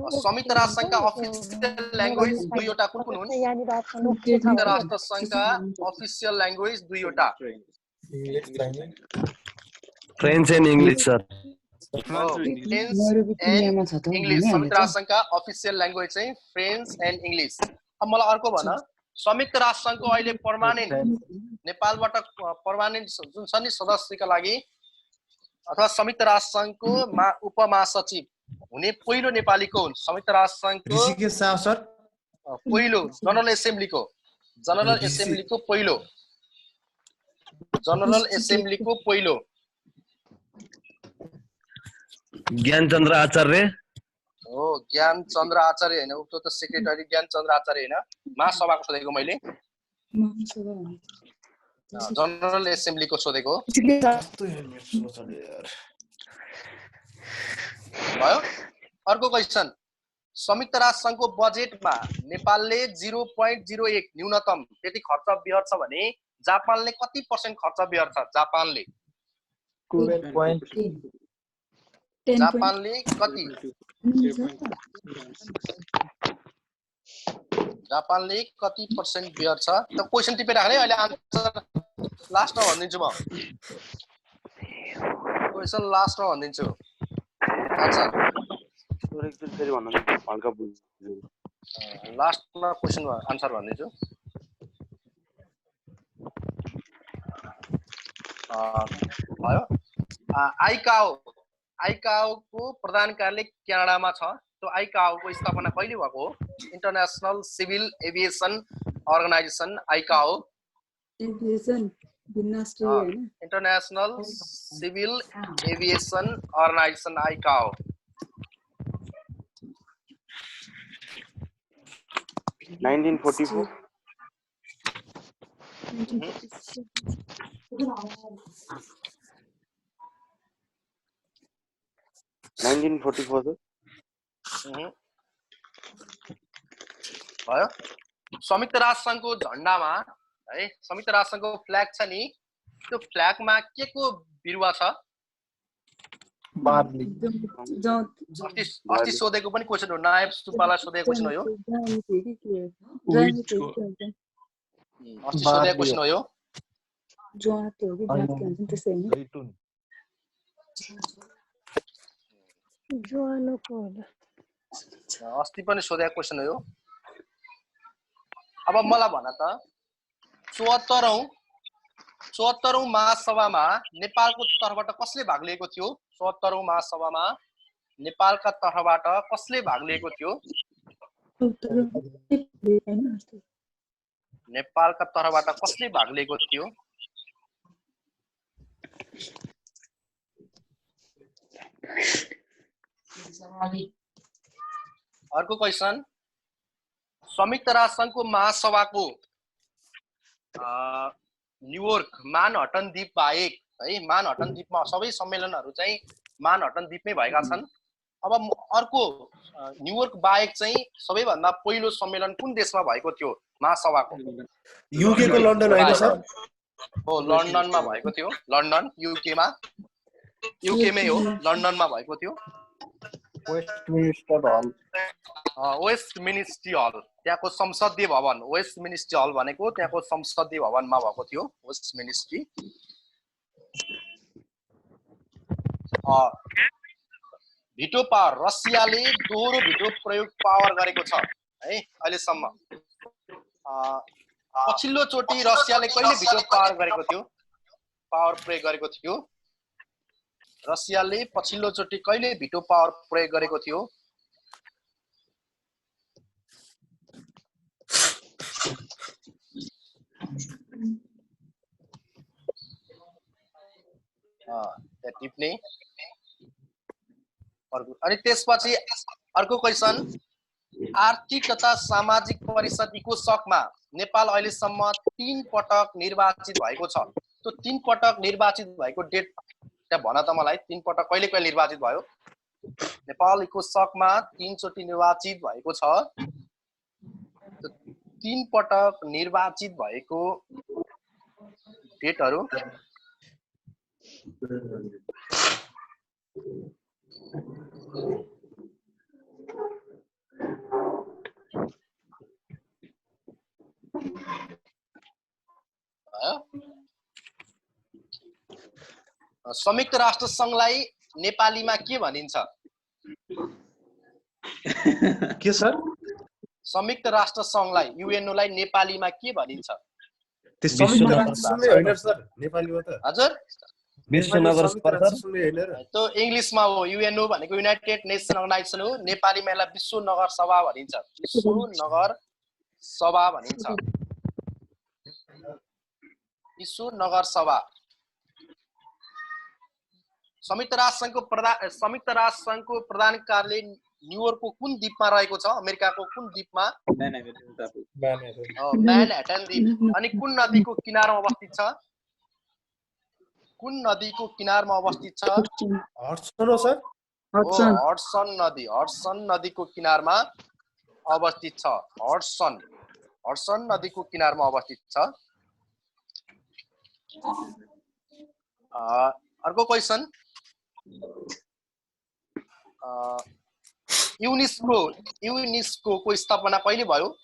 Speaker 1: संयुक्त राष्ट्र संघका अफिसियल ल्याङ्ग्वेज दुईवटा कुन कुन हुन्? संयुक्त राष्ट्र संघका अफिसियल ल्याङ्ग्वेज दुईवटा।
Speaker 2: French and English sir.
Speaker 7: Nairobi केन्यामा छ त
Speaker 1: इङ्ग्लिस।
Speaker 7: भनिहाल्ने
Speaker 1: संयुक्त राष्ट्र संघका अफिसियल ल्याङ्ग्वेज चाहिँ फ्रेन्च एन्ड इङ्ग्लिस। अब मलाई अर्को भन, संयुक्त राष्ट्र संघको अहिले पर्मानेन्ट नेपालबाट पर्मानेन्ट जुन छ नि सदस्यका लागि अथवा संयुक्त राष्ट्र संघको उपमहासचिव हुने पहिलो नेपाली को हुन्? संयुक्त राष्ट्र संघको
Speaker 4: ऋषिकेश शाह सर।
Speaker 1: पहिलो जनरल एसेम्ब्लीको पहिलो
Speaker 2: ज्ञानचन्द्र आचार्य
Speaker 1: हो। ज्ञानचन्द्र आचार्य होइन, उतो त सेक्रेटरी ज्ञानचन्द्र आचार्य होइन, महासभाको सोधेको मैले, जनरल एसेम्ब्लीको सोधेको। भयो। अर्को क्वेसन, संयुक्त राष्ट्र संघको बजेटमा नेपालले 0.01 न्यूनतम त्यति खर्च व्यर्थ छ भने जापानले कति % खर्च व्यर्थ? जापानले कति? जापानले कति % व्यर्थ छ? त क्वेसन टिपेर राख्ने, अहिले आन्सर लास्टमा भनिदिन्छु म। क्वेसन लास्टमा भनिदिन्छु आन्सर।
Speaker 2: फेरि भन्नु हल्का बुझ्नु।
Speaker 1: लास्टमा क्वेसन आन्सर भनिदिन्छु। भयो। आइकाओको प्रधान कार्यालय क्यानाडामा छ। त्यो आइकाओको स्थापना कहिले भएको हो? International civil aviation organisation ICAO. International civil aviation organisation ICAO.
Speaker 2: 1944
Speaker 1: भयो। संयुक्त राष्ट्र संघको झण्डामा है, संयुक्त राष्ट्र संघको फ्ल्याग छ नि, त्यो फ्ल्यागमा के को बिरुवा छ? अस्ति सोधेको पनि क्वेसन हो, नायब सुब्बालाई सोधेको क्वेसन हो यो। अस्ति सोधेको क्वेसन हो यो। अस्ति पनि सोधेको क्वेसन हो यो। अब मलाई भन त, 74औं महासभामा नेपालको तर्फबाट कसले भाग लिएको थियो? 74औं महासभामा नेपालका तर्फबाट कसले भाग लिएको थियो? नेपालका तर्फबाट कसले भाग लिएको थियो? अर्को क्वेसन, संयुक्त राष्ट्र संघको महासभाको न्युयोर्क मानहट्टन द्वीप बाहेक है, मानहट्टन द्वीपमा सबै सम्मेलनहरू चाहिँ मानहट्टन द्वीपमै भएका छन्। अब अर्को न्युयोर्क बाहेक चाहिँ सबैभन्दा पहिलो सम्मेलन कुन देशमा भएको थियो महासभाको?
Speaker 4: युके को लन्डन होइन सर?
Speaker 1: हो, लन्डनमा भएको थियो। लन्डन युकेमै हो, लन्डनमा भएको थियो। वेस्टमिनिस्टर हल, त्यहाँको संसदीय भवन। वेस्टमिनिस्टर हल भनेको त्यहाँको संसदीय भवनमा भएको थियो, वेस्टमिनिस्टर। भिटो पावर, रसियाले दोहोरो भिटो प्रयोग पावर गरेको छ है अहिलेसम्म। पछिल्लो चोटि रसियाले कहिले भिटो पावर गरेको थियो? पावर प्रयोग गरेको थियो? रसियाले पछिल्लो चोटि कहिले भिटो पावर प्रयोग गरेको थियो? टिप्ने अर्को अनि त्यसपछि अर्को क्वेशन आर्थिक तथा सामाजिक परिषद इकोसकमा नेपाल अहिलेसम्म 3 पटक निर्वाचित भएको छ। त्यो 3 पटक निर्वाचित भएको डेट त्यहाँ भन त मलाई 3 पटक कहिले कहिले निर्वाचित भयो? नेपाल इकोसकमा 3 चोटि निर्वाचित भएको छ। 3 पटक निर्वाचित भएको डेटहरु संयुक्त राष्ट्र संघलाई नेपालीमा के भनिन्छ?
Speaker 4: के सर?
Speaker 1: संयुक्त राष्ट्र संघलाई युएनओ लाई नेपालीमा के भनिन्छ?
Speaker 4: त्यो संयुक्त राष्ट्र संघ हैन सर नेपालीमा त।
Speaker 1: हजुर
Speaker 2: विश्व नगर
Speaker 1: त्यो इंग्लिशमा हो। युएनओ भनेको युनाइटेड नेसन अर्गनाइजेसन हो। नेपालीमा यसलाई विश्व नगर सभा भनिन्छ। विश्व नगर सभा भनिन्छ। विश्व नगर सभा। संयुक्त राष्ट्र संघको प्रधान कार्यालय न्युयोर्कको कुन द्वीपमा रहेको छ? अमेरिकाको कुन द्वीपमा? म्यानहट्टन द्वीप। अनि कुन नदीको किनारमा अवस्थित छ? कुन नदीको किनारमा अवस्थित छ?
Speaker 4: हडसन हो सर।
Speaker 1: हडसन नदी। हडसन नदीको किनारमा अवस्थित छ। हडसन नदीको किनारमा अवस्थित छ। अर्को क्वेशन युनेस्को को स्थापना कहिले भयो?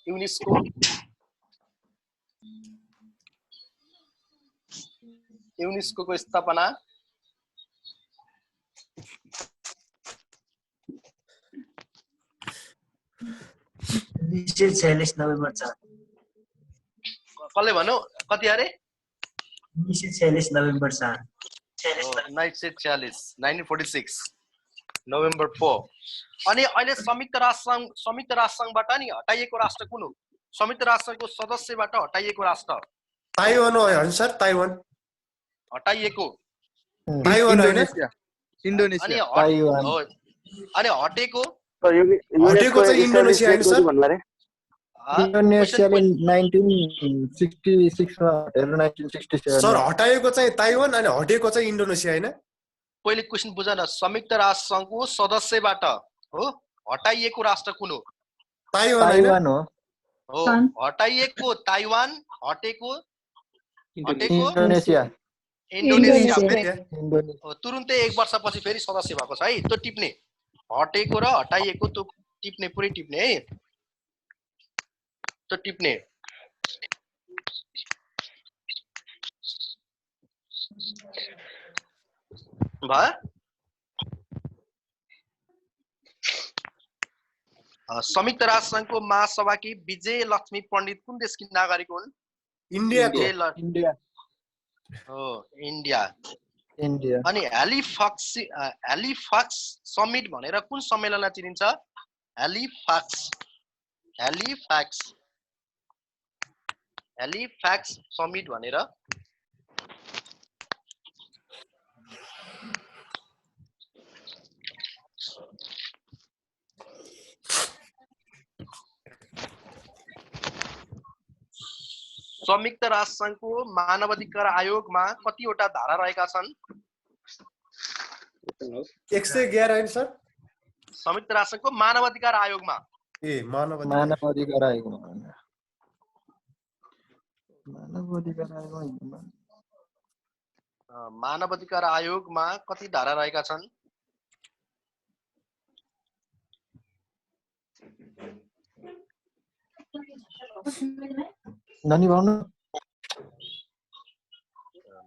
Speaker 1: युनेस्को को स्थापना
Speaker 8: 1946 नोभेम्बर 4।
Speaker 1: कसले भन्नु? कति अरे?
Speaker 8: 1946 नोभेम्बर 4।
Speaker 1: 1946 नोभेम्बर 4। अनि अहिले संयुक्त राष्ट्र संघबाट नि हटाइएको राष्ट्र कुन हो? संयुक्त राष्ट्रको सदस्यबाट हटाइएको राष्ट्र
Speaker 4: ताइवान हो हैन सर? ताइवान
Speaker 1: हटाइएको।
Speaker 4: ताइवान हैन?
Speaker 1: इन्डोनेसिया। अनि हटेको
Speaker 2: चाहिँ
Speaker 4: इन्डोनेसिया हैन सर?
Speaker 9: इन्डोनेसियाले 1966 मा हटेर 1967
Speaker 4: सर हटाएको चाहिँ ताइवान अनि हटेको चाहिँ इन्डोनेसिया हैन?
Speaker 1: पहिले क्वेशन बुझ न। संयुक्त राष्ट्र संघको सदस्यबाट हो हटाइएको राष्ट्र कुन हो?
Speaker 9: ताइवान हो।
Speaker 1: हटाइएको ताइवान, हटेको
Speaker 9: इन्डोनेसिया।
Speaker 1: तुरुन्तै 1 वर्षपछि फेरि सदस्य भएको छ है। त्यो टिप्ने हटेको र हटाइएको त्यो टिप्ने पुरै टिप्ने है। त्यो टिप्ने भयो। संयुक्त राष्ट्र संघको महासभाकी विजय लक्ष्मी पण्डित कुन देशकी नागरिक हुन्?
Speaker 4: इन्डिया
Speaker 1: हो इन्डिया।
Speaker 9: इन्डिया।
Speaker 1: अनि ह्यालिफाक्स समिट भनेर कुन सम्मेलनलाई चिनिन्छ? ह्यालिफाक्स समिट भनेर संयुक्त राष्ट्र संघको मानवाधिकार आयोगमा कतिवटा धारा रहेका छन्?
Speaker 4: 111 हैन सर?
Speaker 1: संयुक्त राष्ट्र संघको मानवाधिकार आयोगमा मानवाधिकार आयोगमा कति धारा रहेका छन्?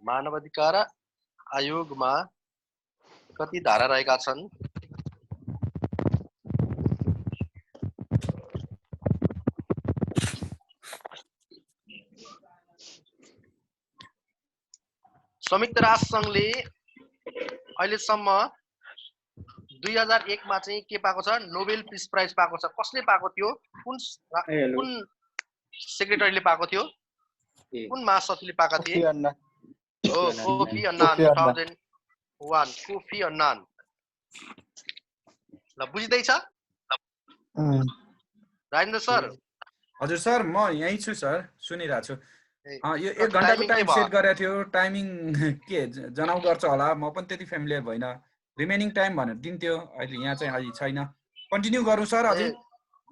Speaker 1: मानवाधिकार आयोगमा कति धारा रहेका छन्? संयुक्त राष्ट्र संघले अहिलेसम्म 2001 मा चाहिँ के पाएको छ? नोबेल पीस प्राइज पाएको छ। कसले पाएको थियो? कुन सेक्रेटरीले पाएको थियो? कुन महासचिवले पाएका थिए? Kofi Annan 2001। Kofi Annan. ल बुझ्दैछ राजेन्द्र सर?
Speaker 3: हजुर सर म यही छु सर, सुनिरहेको छु। यो
Speaker 1: सर,
Speaker 3: 1 घण्टाको
Speaker 1: timing के
Speaker 3: टाइम
Speaker 1: भयो?
Speaker 3: सेट गरेको थियो, टाइमिङ के जनाउ गर्छ होला, म पनि त्यति फेमिलियर भइन। रिमेनिङ टाइम भनेर दिन्थ्यो, अहिले यहाँ चाहिँ अहिले छैन। कन्टिन्यू गरौँ सर अझै?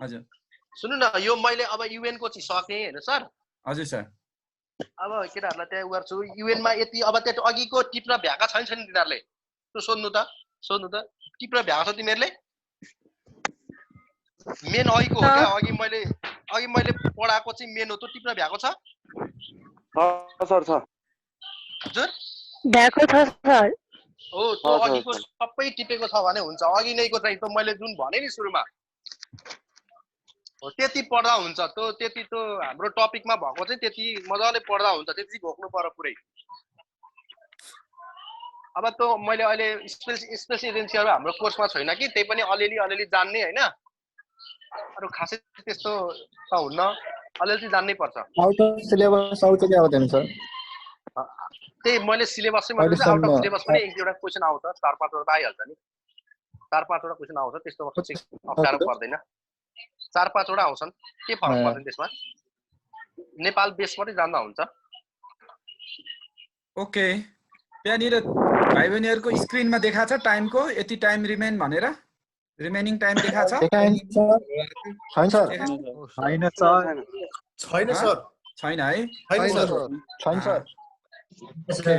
Speaker 3: हजुर
Speaker 1: सुन्नु न, यो मैले अब युएन को चाहिँ सकेँ हैन सर?
Speaker 3: हजुर सर।
Speaker 1: अब केटाहरूलाई त्यहाँ उ गर्छु युएन मा यति, अब त्यो अघिको टिप्न भ्याएका छैन तिनीहरूले? त्यो सोध्नु त टिप्न भ्याएको छ तिमीहरूले? मेन अघिको हो क्या? अघि मैले पढाएको चाहिँ मेन हो, त्यो टिप्न भ्याएको छ?
Speaker 2: सर छ
Speaker 1: हजुर
Speaker 6: भ्याएको छ सर।
Speaker 1: हो, त्यो अघिको सबै टिपेको छ भने हुन्छ। अघि नैको चाहिँ त्यो मैले जुन भने नि सुरुमा हो त्यति पढ्दा हुन्छ। त्यो हाम्रो टपिकमा भएको चाहिँ त्यति मजाले पढ्दा हुन्छ, त्यति घोक्नु पर्यो पुरै। अब त्यो मैले अहिले स्पेस एजेन्सीहरू हाम्रो कोर्समा छैन कि, त्यही पनि अलिअलि जान्ने हैन। अरु खासै त्यस्तो त हुन्न, अलिअलि जान्नै पर्छ।
Speaker 9: आउट अफ सिलेबस आउँछ कि आउँदैन सर?
Speaker 1: त्यही मैले सिलेबसै मात्रै चाहिँ आउट अफ सिलेबस पनि एक दुईवटा क्वेसन आउँछ, 4-5 वटा आइहाल्छ नि। 4-5 वटा क्वेसन आउँछ, त्यस्तोमा खासै अप्ठ्यारो पर्दैन। 4-5 वटा आउँछन्, के फरक पर्दैन त्यसमा। नेपाल बेस मात्रै जान्दा हुन्छ।
Speaker 3: ओके, त्यहाँनिर भाइ बहिनीहरुको स्क्रिनमा देखाछ टाइमको यति टाइम रिमेन भनेर? रिमेनिङ टाइम देखाछ?
Speaker 9: छैन सर। छैन सर।
Speaker 4: छैन सर।
Speaker 3: छैन है?
Speaker 9: छैन सर।
Speaker 3: ओके,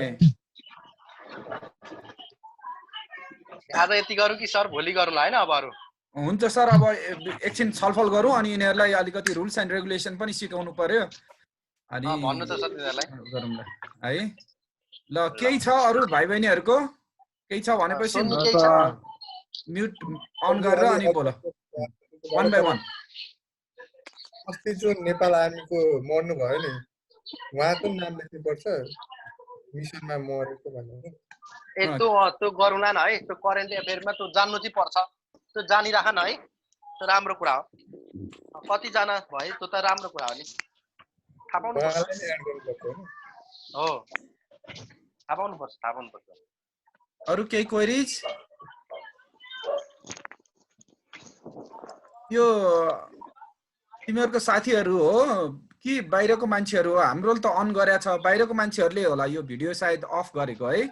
Speaker 1: आज यति गरौँ कि सर भोलि गरौँला हैन? अब अरु
Speaker 3: हुन्छ सर। अब एकछिन छलफल गरौँ अनि यिनीहरूलाई अलिकति रुल्स एन्ड रेगुलेसन पनि सिकाउनु पर्यो। अनि
Speaker 1: भन्नु त सर तिनीहरूलाई
Speaker 3: गरौँला है। ल केही छ अरु भाइ बहिनीहरुको? केही छ भनेपछि म्युट अन गरेर अनि बोल। 1 बाइ 1।
Speaker 10: अस्ति जो नेपाल आर्मीको मर्नु भयो नि, उहाँको नाम लेख्नु पर्छ मिसनमा मरेको भनेर।
Speaker 1: त्यो गरौँला न है। त्यो करेन्ट अफेयरमा त्यो जान्नु चाहिँ पर्छ। त्यो जानिराख न है, त्यो राम्रो कुरा हो। कतिजना भयो त्यो त राम्रो कुरा हो नि, थाहा पाउनु पर्छ। हो, थाहा पाउनु पर्छ।
Speaker 3: अरु केही क्वेरीज? यो तिमीहरुको साथीहरु हो कि बाहिरको मान्छेहरु हो? हाम्रो त अन गरेछ, बाहिरको मान्छेहरुले होला यो भिडियो सायद अफ गरेको है।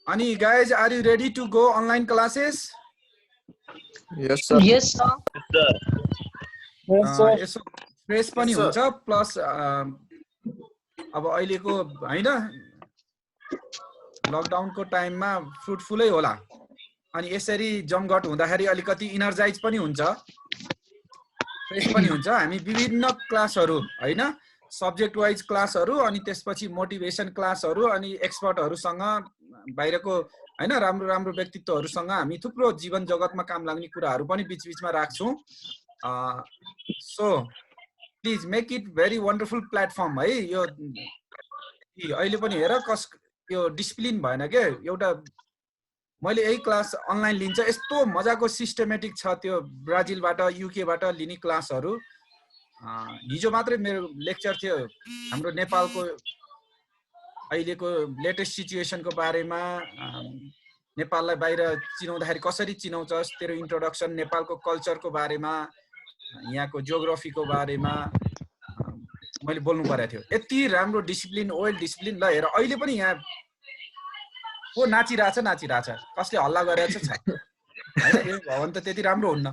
Speaker 3: अनि guys, are you ready to go online classes?
Speaker 9: Yes sir.
Speaker 6: Yes sir.
Speaker 3: यसो फ्रेश पनि हुन्छ, प्लस अब अहिलेको हैन लकडाउनको टाइममा फ्रुटफुलै होला। अनि यसरी जमघट हुँदाखेरि अलिकति इनर्जाइज पनि हुन्छ, फ्रेस पनि हुन्छ। हामी विभिन्न क्लासहरु हैन, सब्जेक्ट वाइज क्लासहरु, अनि त्यसपछि मोटिभेसन क्लासहरु, अनि एक्सपर्टहरुसँग बाहिरको हैन राम्रो राम्रो व्यक्तित्वहरुसँग हामी थुप्रो जीवन जगतमा काम लाग्ने कुराहरु पनि बीचबीचमा राख्छौं। So please make it very wonderful platform है। यो अहिले पनि हेर यो डिसिप्लिन भएन के, एउटा मैले यही क्लास अनलाइन लिन्छ, यस्तो मजाको सिस्टमेटिक छ त्यो ब्राजिलबाट युकेबाट लिने क्लासहरु। हिजो मात्रै मेरो लेक्चर थियो हाम्रो नेपालको अहिलेको लेटेस्ट सिचुएसनको बारेमा, नेपाललाई बाहिर चिनाउँदाखेरि कसरी चिनाउँछस्, तेरो इन्ट्रोडक्सन, नेपालको कल्चरको बारेमा, यहाँको जियोग्राफीको बारेमा मैले बोल्नु परेको थियो। यति राम्रो डिसिप्लिन, वेल डिसिप्लिन। ल हेर अहिले पनि यहाँ को नाचिरहेछ, कसले हल्ला गरेछ छ हैन? यो भवन त त्यति राम्रो हुन्न।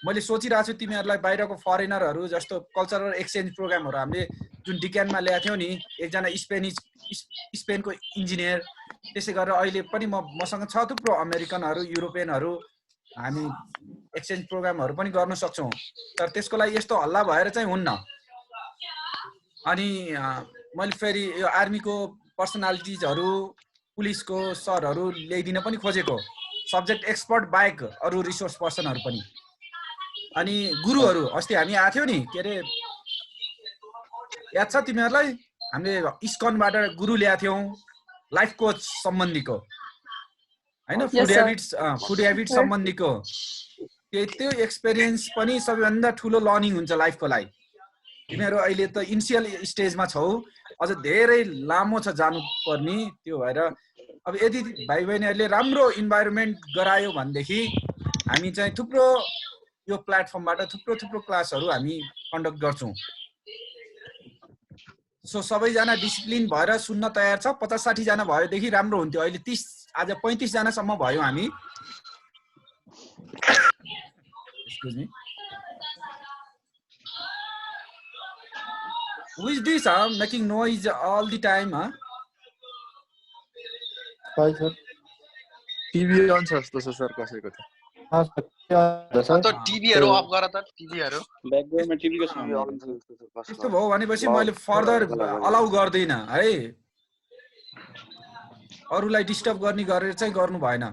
Speaker 3: मैले सोचिरहेको छु तिमीहरूलाई बाहिरको फरेनरहरू जस्तो कल्चरल एक्सचेन्ज प्रोग्रामहरू हामीले जुन डिक्यानमा ल्याएको थियौँ नि, एकजना स्पेनको इन्जिनियर, त्यसै गरेर अहिले पनि मसँग छ थुप्रो अमेरिकनहरू, युरोपियनहरू, हामी एक्सचेन्ज प्रोग्रामहरू पनि गर्न सक्छौँ। तर त्यसको लागि यस्तो हल्ला भएर चाहिँ हुन्न। अनि मैले फेरि यो आर्मीको पर्सनालिटिजहरू, पुलिसको सरहरू ल्याइदिन पनि खोजेको, सब्जेक्ट एक्सपर्ट बाहेक अरू रिसोर्स पर्सनहरू पनि। अनि गुरुहरू, अस्ति हामी आएको थियौँ नि, के अरे याद छ तिमीहरूलाई? हामीले इस्कनबाट गुरु ल्याएको थियौँ लाइफ कोच सम्बन्धीको हैन, फुड ह्याबिट सम्बन्धीको। त्यो एक्सपिरियन्स पनि सबैभन्दा ठुलो लर्निङ हुन्छ लाइफको लागि। तिमीहरू अहिले त इनिसियल स्टेजमा छौ, अझ धेरै लामो छ जानुपर्ने। त्यो भएर अब यदि भाइ बहिनीहरूले राम्रो इन्भाइरोमेन्ट गरायो भनेदेखि हामी चाहिँ थुप्रो यो प्लेटफर्मबाट थुप्रो क्लासहरू हामी कन्डक्ट गर्छौँ। सो सबैजना डिसिप्लिन भएर सुन्न तयार छ। 50-60 जना भएदेखि राम्रो हुन्थ्यो। अहिले 30 आज 35 जनासम्म भयो हामी। Excuse me. Who is this making noise all the time?
Speaker 9: Hi, sir.
Speaker 11: TV on छ जस्तो छ सर कसैको त।
Speaker 1: त टिभीहरु अफ गर त टिभीहरु।
Speaker 2: ब्याकग्राउन्डमा टिभीको साउन्ड
Speaker 3: त्यस्तो भयो भनेपछि मैले फर्दर अलाउ गर्दैन है। अरूलाई डिस्टर्ब गर्ने गरेर चाहिँ गर्नु भएन।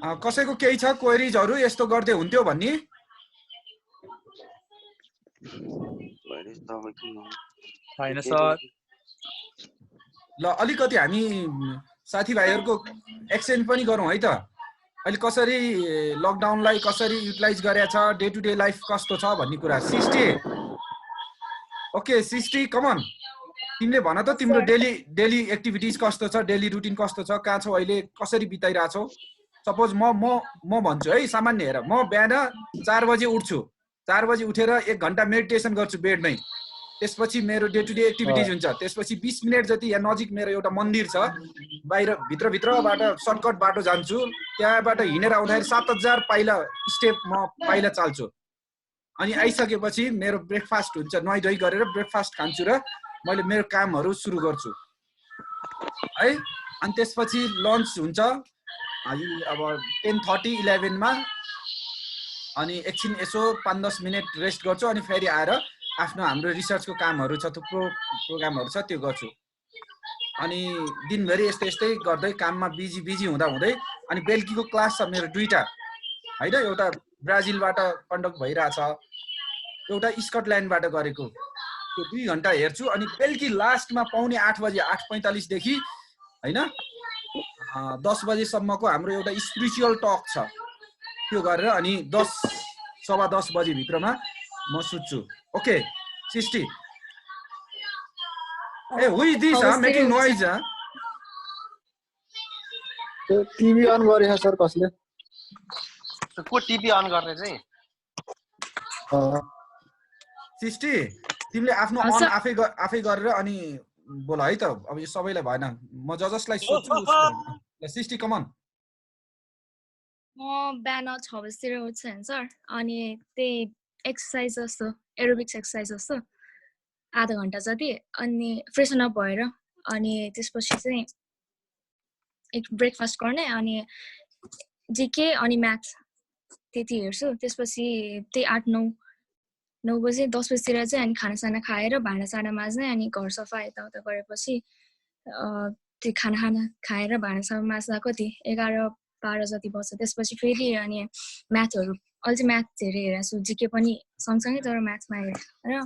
Speaker 3: कसैको केही छ क्वेरीजहरु यस्तो गर्दै हुन्थ्यो भन्ने?
Speaker 11: हैन सर।
Speaker 3: ल अलिकति हामी साथीभाइहरुको एक्सचेन्ज पनि गरौँ है त। अहिले कसरी लकडाउनलाई कसरी युटिलाइज गरेछ, डे टु डे लाइफ कस्तो छ भन्ने कुरा। 60 ओके 60 कम अन। तिमीले भन त तिम्रो डेली एक्टिभिटीज कस्तो छ, डेली रुटिन कस्तो छ, कहाँ छौ अहिले, कसरी बिताइराछौ। सपोज म भन्छु है सामान्य हेर, म बिहान 4 बजे उठ्छु। 4 बजे उठेर 1 घण्टा मेडिटेसन गर्छु बेडमै। त्यसपछि मेरो डे टु डे एक्टिभिटीज हुन्छ। त्यसपछि 20 मिनेट जति यहाँ नजिक मेरो एउटा मन्दिर छ, बाहिर भित्रबाट सर्टकट बाटो जान्छु। त्यहाँबाट हिँडेर आउँदाखेरि 7000 पाइला स्टेप म पाइला चाल्छु। अनि आइसकेपछि मेरो ब्रेकफास्ट हुन्छ, नुहाइ धुवाइ गरेर ब्रेकफास्ट खान्छु र मैले मेरो कामहरु सुरु गर्छु है। अनि त्यसपछि लन्च हुन्छ अब 10:30 11 मा। अनि एकछिन यसो 5-10 मिनेट रेस्ट गर्छु। अनि फेरि आएर आफ्नो हाम्रो रिसर्चको कामहरु छ, थुप्रो प्रोग्रामहरु छ, त्यो गर्छु। अनि दिनभरि यस्तै गर्दै काममा बिजी हुँदा हुँदै अनि बेलुकीको क्लास छ मेरो 2टा हैन। एउटा ब्राजिलबाट कन्डक्ट भइराछ, एउटा स्कटल्यान्डबाट गरेको। त्यो 2 घण्टा हेर्छु। अनि बेलुकी लास्टमा पौने 8 बजे 8:45 देखि हैन 10 बजेसम्मको हाम्रो एउटा स्पिरिचुअल टक छ, त्यो गरेर अनि 10:15 बजे भित्रमा म सुत्छु। ओके 60 ए who is this making noise?
Speaker 9: TV on गरे सर कसले?
Speaker 1: को टिभी अन गर्ने चाहिँ?
Speaker 3: 60 तिमीले आफ्नो अन आफै गरेर अनि बोल है त। अब यो सबैलाई भएन, म जसलाई सोध्छु ल 60 कम अन।
Speaker 12: म बिहान 6 बजेतिर उठ्छु हैन सर। अनि त्यही एक्सरसाइज जस्तो एरोबिक्स एक्सरसाइज जस्तो आधा घण्टा जति। अनि फ्रेसन अप भएर अनि त्यसपछि चाहिँ एक ब्रेकफास्ट गर्ने अनि जीके अनि म्याथ त्यति हेर्छु। त्यसपछि त्यही 8-9 बजे 10 बजेतिर चाहिँ अनि खानासाना खाएर भाँडासाना माझ्ने अनि घर सफा यताउता गरेपछि त्यो खाना खाएर भाँडासाना माझ्दा कति 11-12 जति बज्छ। त्यसपछि फेरि अनि म्याथहरु अहिले चाहिँ म्याथ धेरै हेरेको छु, जीके पनि सँगसँगै तर म्याथमा हेरेर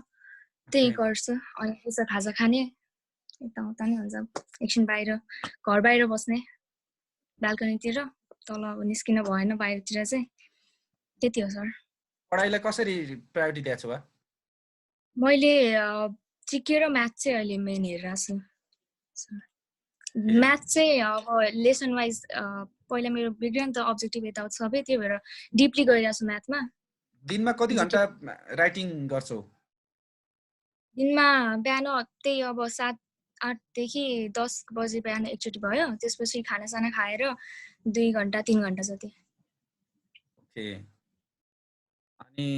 Speaker 12: त्यही गर्छु। अनि त्यसो खाजा खाने यताउता नै हुन्छ। एकछिन घर बाहिर बस्ने बाल्कनीतिर, तल अब निस्किन भएन बाहिरतिर चाहिँ। त्यति हो सर।
Speaker 3: पढाइलाई कसरी प्रायोरिटी दिएको छु?
Speaker 12: मैले जीके र म्याथ चाहिँ अहिले मेन हेरिरहेको छु। म्याथ चाहिँ अब लेसन वाइज पहिला मेरो विज्ञान त अब्जेक्टिभ यताउता सबै, त्यही भएर डिपली गइरहेको छु म्याथमा।
Speaker 3: दिनमा कति घण्टा राइटिङ गर्छौ?
Speaker 12: दिनमा बिहान त्यही अब 7-8 देखि 10 बजे बिहान एकचोटि भयो। त्यसपछि खानासाना खाएर 2 घण्टा 3 घण्टा जति।
Speaker 3: ओके। अनि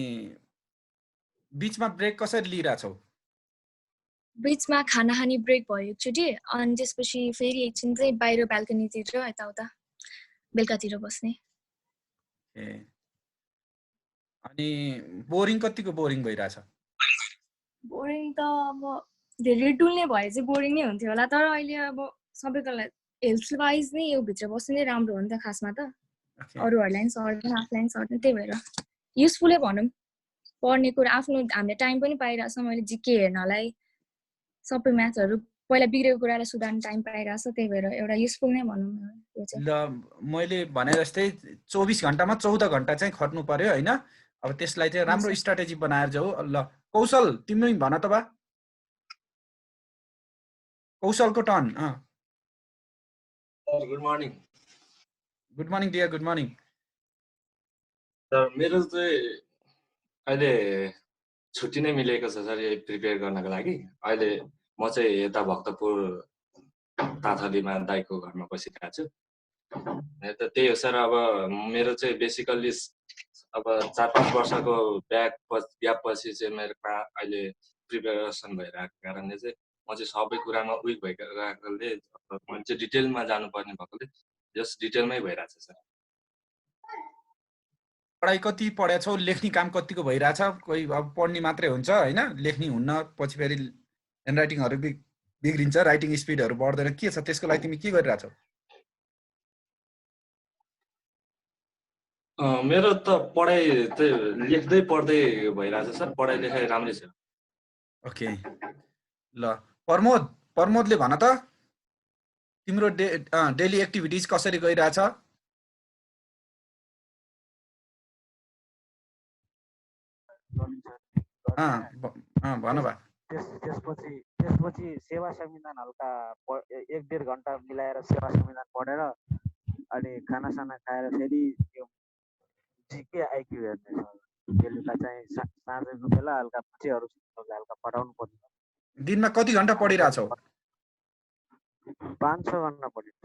Speaker 3: बीचमा ब्रेक कसरी लिइराछौ?
Speaker 12: बीचमा खाना खाने ब्रेक भयो एकचोटि। अनि त्यसपछि फेरि एकछिन चाहिँ बाहिर बाल्कनीतिर यताउता बेलुकातिर बस्ने।
Speaker 3: अनि बोरिङ कतिको बोरिङ भइराछ?
Speaker 12: बोरिङ त अब धेरै डुल्ने भए चाहिँ बोरिङ नै हुन्थ्यो होला, तर अहिले अब सबैको लागि हेल्थ वाइज नै यो भित्र बस्नु नै राम्रो हो नि त खासमा त। अरूहरूलाई पनि सर्दैन, आफूलाई पनि सर्दैन, त्यही भएर युजफुलै भनौँ। पढ्ने कुरा आफ्नो हामीले टाइम पनि पाइरहेछ। मैले जीके हेर्नलाई सबै म्याथहरु पहिला बिग्रेको कुरालाई सुधार्न टाइम पाइरहेछ, त्यही भएर एउटा युजफुल नै भनौँ यो चाहिँ।
Speaker 3: ल मैले भने जस्तै 24 घण्टामा 14 घण्टा चाहिँ खट्नु पर्यो हैन। अब त्यसलाई चाहिँ राम्रो स्ट्र्याटेजी बनाएर जाऊ। ल कौशल तिमी भन त बा। कौशलको turn
Speaker 13: good morning
Speaker 3: good morning dear good morning
Speaker 13: sir मेरो चाहिँ अहिले छुट्टी नै मिलेको छ सर यो प्रिपेयर गर्नको लागि अहिले म चाहिँ यता भक्तपुर ताथलीमा दाइको घरमा बसिरहेको छु त त्यही हो सर अब मेरो चाहिँ बेसिकल्ली अब 4-5 वर्षको ग्याप पछि चाहिँ मेरो अहिले प्रिपेरेसन भइरहेको कारणले चाहिँ म चाहिँ सबै कुरामा विक भइरहेकोले मैले चाहिँ डिटेलमा जानुपर्ने भएकोले जस्ट डिटेलमै भइरहेछ सर
Speaker 3: पढाइ कति पढेको छौ लेख्ने काम कतिको भइरहेछ कोही अब पढ्ने मात्रै हुन्छ होइन लेख्ने हुन्न पछि फेरि ह्यान्डराइटिङहरू बिग्रिन्छ राइटिङ स्पिडहरू बढ्दैन के छ त्यसको लागि तिमी के गरिरहेछौ
Speaker 13: मेरो त पढाइ चाहिँ लेख्दै पढ्दै भइरहेछ सर पढाइ लेखाइ राम्रै छ
Speaker 3: ओके ल प्रमोदले भन त तिम्रो डेली एक्टिभिटिज कसरी गइरहेछ भन बा
Speaker 2: त्यसपछि सेवा संविधान हल्का 1-1.5 घण्टा मिलाएर सेवा संविधान पढेर अनि खानासाना खाएर फेरि त्यो जिके आइक्यू हेर्ने छ बेलुका चाहिँ साँझको बेला हल्का बच्चेहरू हल्का पढाउनु पर्छ
Speaker 3: दिनमा कति घण्टा पढिरहेछौ
Speaker 2: 5-6 घण्टा पढिन्छ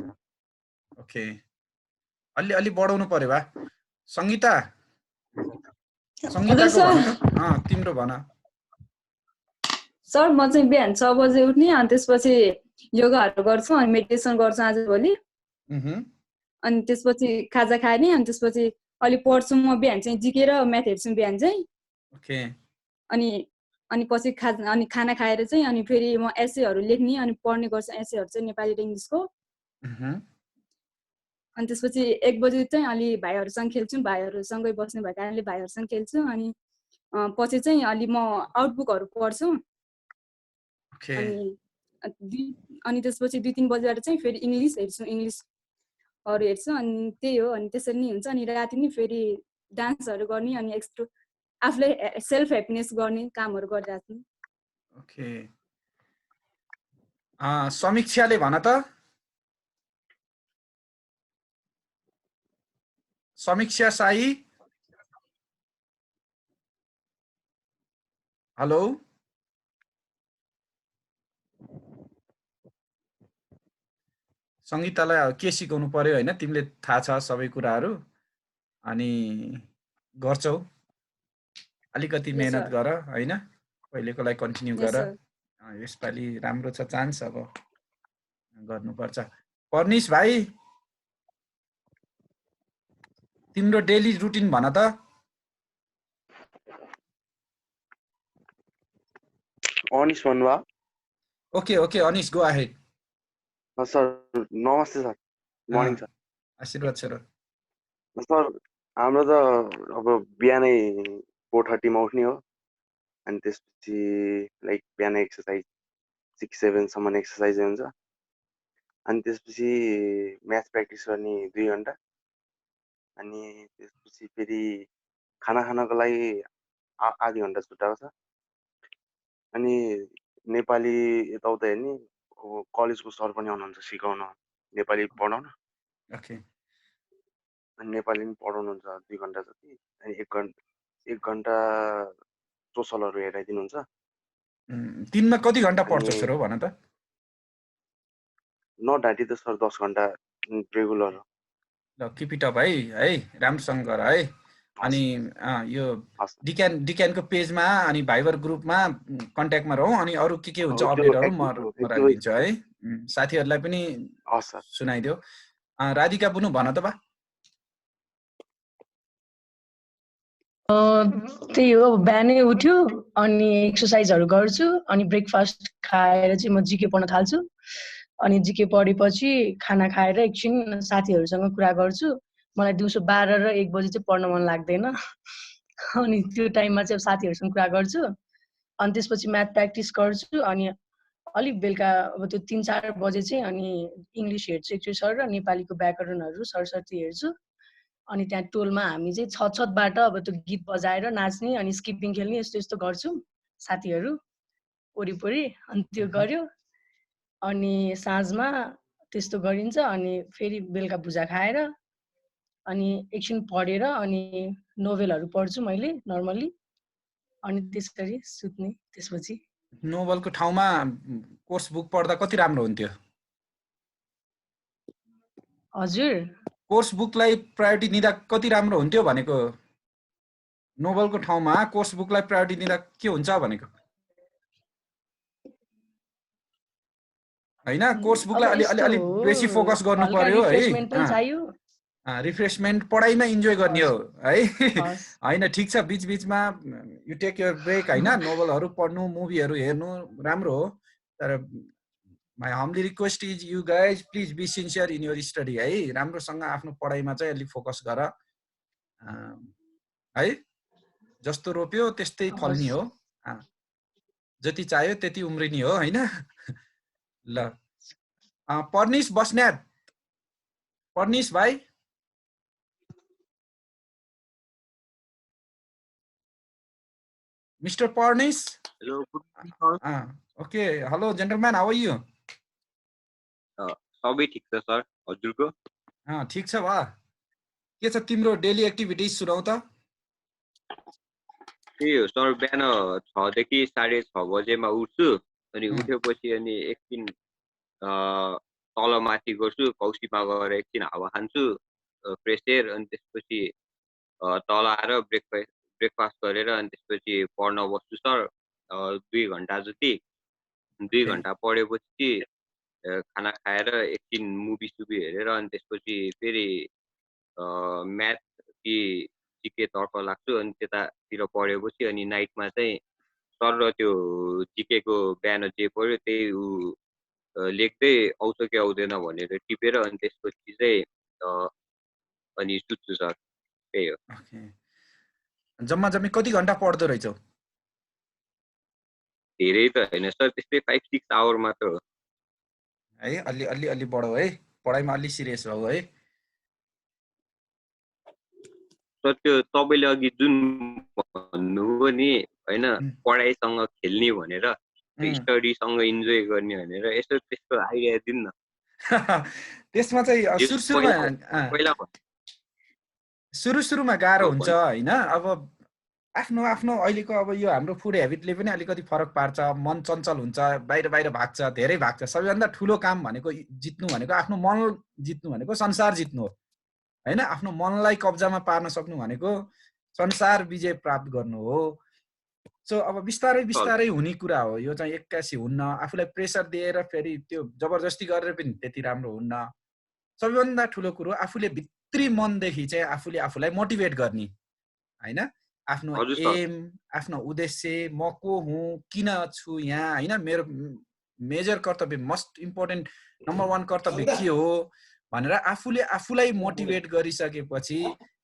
Speaker 3: ओके अलि बढाउनु पर्यो बा संगीता तिम्रो भन
Speaker 14: सर म चाहिँ बिहान 6 बजे उठ्ने अनि त्यसपछि योगाहरू गर्छु अनि मेडिटेसन गर्छु आजभोलि अनि त्यसपछि खाजा खाने अनि त्यसपछि अलि पढ्छु म बिहान चाहिँ जिके र म्याथ हेर्छु बिहान चाहिँ
Speaker 3: ओके
Speaker 14: अनि पछि खाना खाएर चाहिँ अनि फेरि म एसेहरू लेख्ने अनि पढ्ने गर्छु एसेहरू चाहिँ नेपाली र इङ्ग्लिसको अनि त्यसपछि 1 बजे चाहिँ अलि भाइहरूसँग खेल्छु भाइहरूसँगै बस्ने भएको कारणले भाइहरूसँग खेल्छु अनि पछि चाहिँ अलि म आउटबुकहरू पढ्छु अनि त्यसपछि 2-3 बजेबाट चाहिँ फेरि इङ्ग्लिसहरू हेर्छु अनि त्यही हो अनि त्यसरी नै हुन्छ अनि राति नै फेरि डान्सहरू गर्ने अनि आफूलाई सेल्फ ह्याप्पिनेस गर्ने कामहरू गरिरहेको छु
Speaker 3: ओके समीक्षाले भन त समीक्षा साई हेलो संगीतालाई के सिकाउनु पर्यो होइन तिमीले थाहा छ सबै कुराहरू अनि गर्छौ अलिकति मेहनत गर होइन पहिलेको लागि कन्टिन्यू गर यसपालि राम्रो छ चान्स अब गर्नुपर्छ पर्निस भाइ तिम्रो डेली रुटिन भन त
Speaker 2: अनिस भन्नुभयो
Speaker 3: okay Anis go ahead
Speaker 2: sir नमस्ते सर मर्निङ सर
Speaker 3: आशीर्वाद सर
Speaker 2: हाम्रो त अब बिहानै 4:30 मा उठ्ने हो अनि त्यसपछि लाइक बिहान एक्सर्साइज 6-7 सम्म एक्सर्साइज हुन्छ अनि त्यसपछि म्याथ प्र्याक्टिस गर्ने 2 घण्टा अनि त्यसपछि फेरि खाना खानको लागि आधी घण्टा छुट्टाएको छ अनि नेपाली यताउता हेर्ने कलेजको सर पनि आउनुहुन्छ सिकाउन नेपाली पढाउन
Speaker 3: ओके
Speaker 2: अनि नेपाली पनि पढाउनुहुन्छ 2 घण्टा जति अनि 1 घण्टा सोसलहरू हेराइदिनुहुन्छ
Speaker 3: दिनमा कति घण्टा पढ्छौ सर हो भन त
Speaker 2: नढाँटी त सर 10 घण्टा रेगुलर हो
Speaker 3: ल किप इट अप है राम्रोसँग गर है अनि यो डिक्यानको पेजमा अनि भाइबर ग्रुपमा कन्ट्याक्टमा रहौ अनि अरु के हुन्छ अपडेटहरु म राखिदिन्छु है साथीहरुलाई पनि सुनाइदियो राधिका बुनु भन त बा
Speaker 15: त्यही हो बिहानै उठ्यो अनि एक्सरसाइजहरु गर्छु अनि ब्रेकफास्ट खाएर चाहिँ म जिके पढ्न थाल्छु अनि जिके पढेपछि खाना खाएर एकछिन साथीहरुसँग कुरा गर्छु मलाई दिउँसो 12 र 1 बजे चाहिँ पढ्न मन लाग्दैन अनि त्यो टाइममा चाहिँ साथीहरुसँग कुरा गर्छु अनि त्यसपछि म्याथ प्र्याक्टिस गर्छु अनि अलि बेलुका अब त्यो 3-4 बजे चाहिँ अनि इंग्लिश हेर्छु एकचोटी सर र नेपालीको व्याकरणहरु सरसर्ती हेर्छु अनि त्यहाँ टोलमा हामी चाहिँ छतबाट अब त्यो गीत बजाएर नाच्ने अनि स्किपिङ खेल्ने यस्तो यस्तो गर्छौं साथीहरु वरिपरि अनि त्यो गर्यो अनि साँझमा त्यस्तो गरिन्छ अनि फेरि बेलुका भुजा खाएर अनि एकछिन पढेर अनि नोभेलहरू पढ्छु मैले नर्मली अनि त्यसरी सुत्ने त्यसपछि
Speaker 3: नोभलको ठाउँमा कोर्स बुक पढ्दा कति राम्रो हुन्थ्यो
Speaker 15: हजुर
Speaker 3: कोर्स बुकलाई प्रायोरिटी दिँदा कति राम्रो हुन्थ्यो भनेको नोभलको ठाउँमा कोर्स बुकलाई प्रायोरिटी दिँदा के हुन्छ भनेको हैन कोर्स बुकलाई अलि बेसी फोकस गर्नु पर्यो है रिफ्रेशमेन्ट पढाइमा इन्जोय गर्ने हो है हैन ठीक छ बीच बीचमा यु टेक योर ब्रेक हैन नोभलहरु पढ्नु मुभीहरु हेर्नु राम्रो हो तर my humbly request is you guys please be sincere in your study है राम्रोसँग आफ्नो पढाइमा चाहिँ अलि फोकस गर है जस्तो रोप्यो त्यस्तै फल्ने हो जति चाह्यो त्यति उम्रिने हो हैन ल पर्निस बस्नेत पर्निस भाइ Mr. Parnis.
Speaker 16: Hello, good
Speaker 3: morning. Okay, hello gentlemen, how are you?
Speaker 16: सबै ठीक छ सर हजुरको
Speaker 3: ठीक छ बा के छ तिम्रो डेली एक्टिभिटीज सुनाउ त
Speaker 16: त्यही हो सर बिहान 6 देखि 6:30 बजेमा उठ्छु अनि उठेपछि अनि एकछिन तल माथि गर्छु कौसीमा गएर एकछिन हावा खान्छु फ्रेश एयर अनि त्यसपछि तल आएर ब्रेकफास्ट गरेर अनि त्यसपछि पढ्न बस्छु सर 2 घण्टा जति 2 घण्टा पढेपछि खाना खाएर एकछिन मुभी सुभी हेरेर अनि त्यसपछि फेरि म्याथ कि जिके तर्फ लाग्छु अनि त्यतातिर पढेपछि अनि नाइटमा चाहिँ सर र त्यो जिकेको बिहान जे पढ्यो त्यही लेख्दै आउँछ कि आउँदैन भनेर टिपेर अनि त्यसपछि चाहिँ अनि सुत्छु सर त्यही हो
Speaker 3: जम्मा जम्मी कति घण्टा पढ्दो रहेछौ
Speaker 16: धेरै त हैन सर त्यस्तै 5-6 आवर मात्र हो
Speaker 3: है अलि बढो है पढाइमा अलि सिरियस हो है
Speaker 16: सर त्यो तपाईले अघि जुन भन्नुभयो नि हैन पढाइसँग खेल्ने भनेर स्टडीसँग इन्जोय गर्ने भनेर यसो त्यस्तो आइडिया दिनु न
Speaker 3: त्यसमा चाहिँ सुरुमा गाह्रो हुन्छ हैन अब आफ्नो अहिलेको अब यो हाम्रो फुड हेबिटले पनि अलिकति फरक पार्छ मन चञ्चल हुन्छ बाहिर भाग्छ धेरै भाग्छ सबैभन्दा ठुलो काम भनेको जित्नु भनेको आफ्नो मन जित्नु भनेको संसार जित्नु हो हैन आफ्नो मनलाई कब्जामा पार्न सक्नु भनेको संसार विजय प्राप्त गर्नु हो सो अब बिस्तारै हुने कुरा हो यो चाहिँ एक्कासी हुन्न आफूलाई प्रेसर दिएर फेरि त्यो जबरजस्ती गरेर पनि त्यति राम्रो हुन्न सबैभन्दा ठुलो कुरो आफूले भित्री मनदेखि चाहिँ आफूले आफूलाई मोटिभेट गर्ने हैन आफ्नो एम आफ्नो उद्देश्य म को हुँ किन छु यहाँ हैन मेरो मेजर कर्तव्य मोस्ट इम्पोर्टेन्ट नम्बर 1 कर्तव्य के हो भनेर आफूले आफूलाई मोटिभेट गरिसकेपछि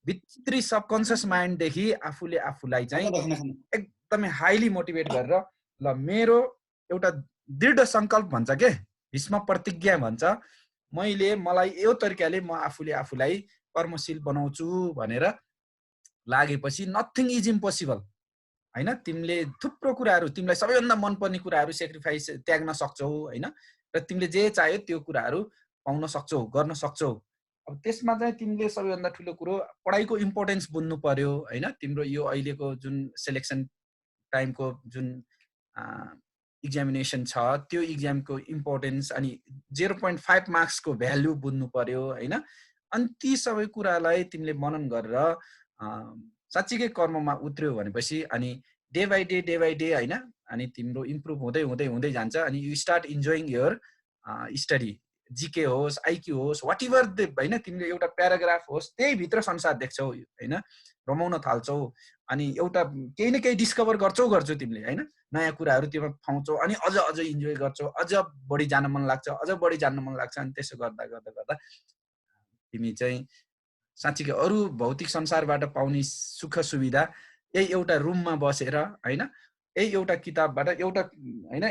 Speaker 3: भित्री सबकन्सियस माइन्डदेखि आफूले आफूलाई चाहिँ एकदमै हाइली मोटिभेट गरेर ल मेरो एउटा दृढ संकल्प भन्छ के भीष्म प्रतिज्ञा भन्छ मलाई यो तरिकाले म आफूले आफूलाई कर्मशील बनाउँछु भनेर लागेपछि नथिङ इज इम्पोसिबल हैन तिमीले थुप्रो कुराहरू तिमीलाई सबैभन्दा मनपर्ने कुराहरू सेक्रिफाइस त्याग्न सक्छौ हैन र तिमीले जे चाह्यो त्यो कुराहरू पाउन सक्छौ गर्न सक्छौ अब त्यसमा चाहिँ तिमीले सबैभन्दा ठुलो कुरो पढाइको इम्पोर्टेन्स बुझ्नु पर्यो हैन तिम्रो यो अहिलेको जुन सिलेक्सन टाइमको जुन एक्जामिनेसन छ त्यो एक्जामको इम्पोर्टेन्स अनि 0.5 मार्क्सको भ्यालु बुझ्नु पर्यो हैन अनि ती सबै कुरालाई तिमीले मनन गरेर साच्चीकै कर्ममा उत्रयो भनेपछि अनि डे बाइ डे हैन अनि तिम्रो इम्प्रुभ हुँदै जान्छ अनि you start enjoying your study जिके होस् आइक्यू होस् वाट एभर हैन तिमीले एउटा प्याराग्राफ होस् त्यही भित्र संसार देख्छौ हैन रमाउन थाल्छौ अनि एउटा केही न केही डिस्कभर गर्छौ तिमीले हैन नयाँ कुराहरू त्यसमा पाउँछौ अनि अझ इन्जोय गर्छौ अझ बढी जान्न मन लाग्छ अनि त्यसो गर्दा तिमी चाहिँ साच्चीकै अरु भौतिक संसारबाट पाउने सुख सुविधा यही एउटा रुममा बसेर हैन यही एउटा किताबबाट एउटा हैन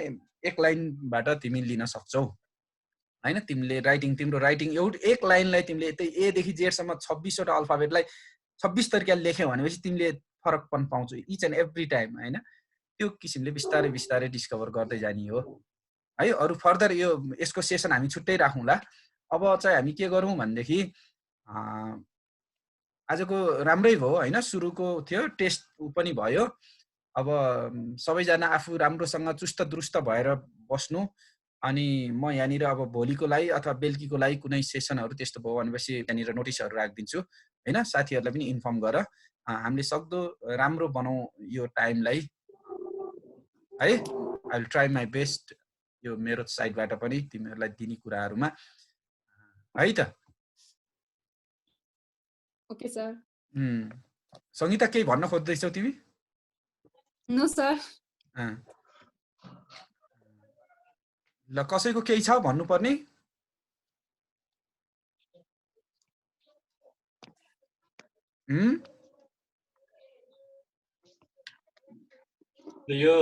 Speaker 3: एक लाइनबाट तिमी लिन सक्छौ हैन तिमीले तिम्रो राइटिङ एक लाइनलाई तिमीले त्यही ए देखि जेड सम्म 26 वटा अल्फाबेटलाई 26 तरिकाले लेख्यौ भनेपछि तिमीले फरकपन पाउँछौ इच एन्ड एभ्री टाइम हैन त्यो किसिमले बिस्तारै डिस्कभर गर्दै जानी हो है। अरू फर्दर यो यसको सेसन हामी छुट्टै राखौँला। अब चाहिँ हामी के गरौँ भनेदेखि आजको राम्रै भयो होइन, सुरुको थियो, टेस्ट पनि भयो। अब सबैजना आफू राम्रोसँग चुस्त दुरुस्त भएर बस्नु। अनि म यहाँनिर अब भोलिको लागि अथवा बेलुकीको लागि कुनै सेसनहरू त्यस्तो भयो भनेपछि यहाँनिर नोटिसहरू राखिदिन्छु होइन। साथीहरूलाई पनि इन्फर्म गर, हामीले सक्दो राम्रो बनाऊ यो टाइमलाई है। I will try my best यो मेरो साइडबाट पनि तिमीहरूलाई दिने कुराहरूमा है त।
Speaker 14: Okay sir.
Speaker 3: सङ्गीता केही भन्न खोज्दैछौ तिमी?
Speaker 14: No sir.
Speaker 3: ल कसैको केही छ भन्नुपर्ने?
Speaker 13: यो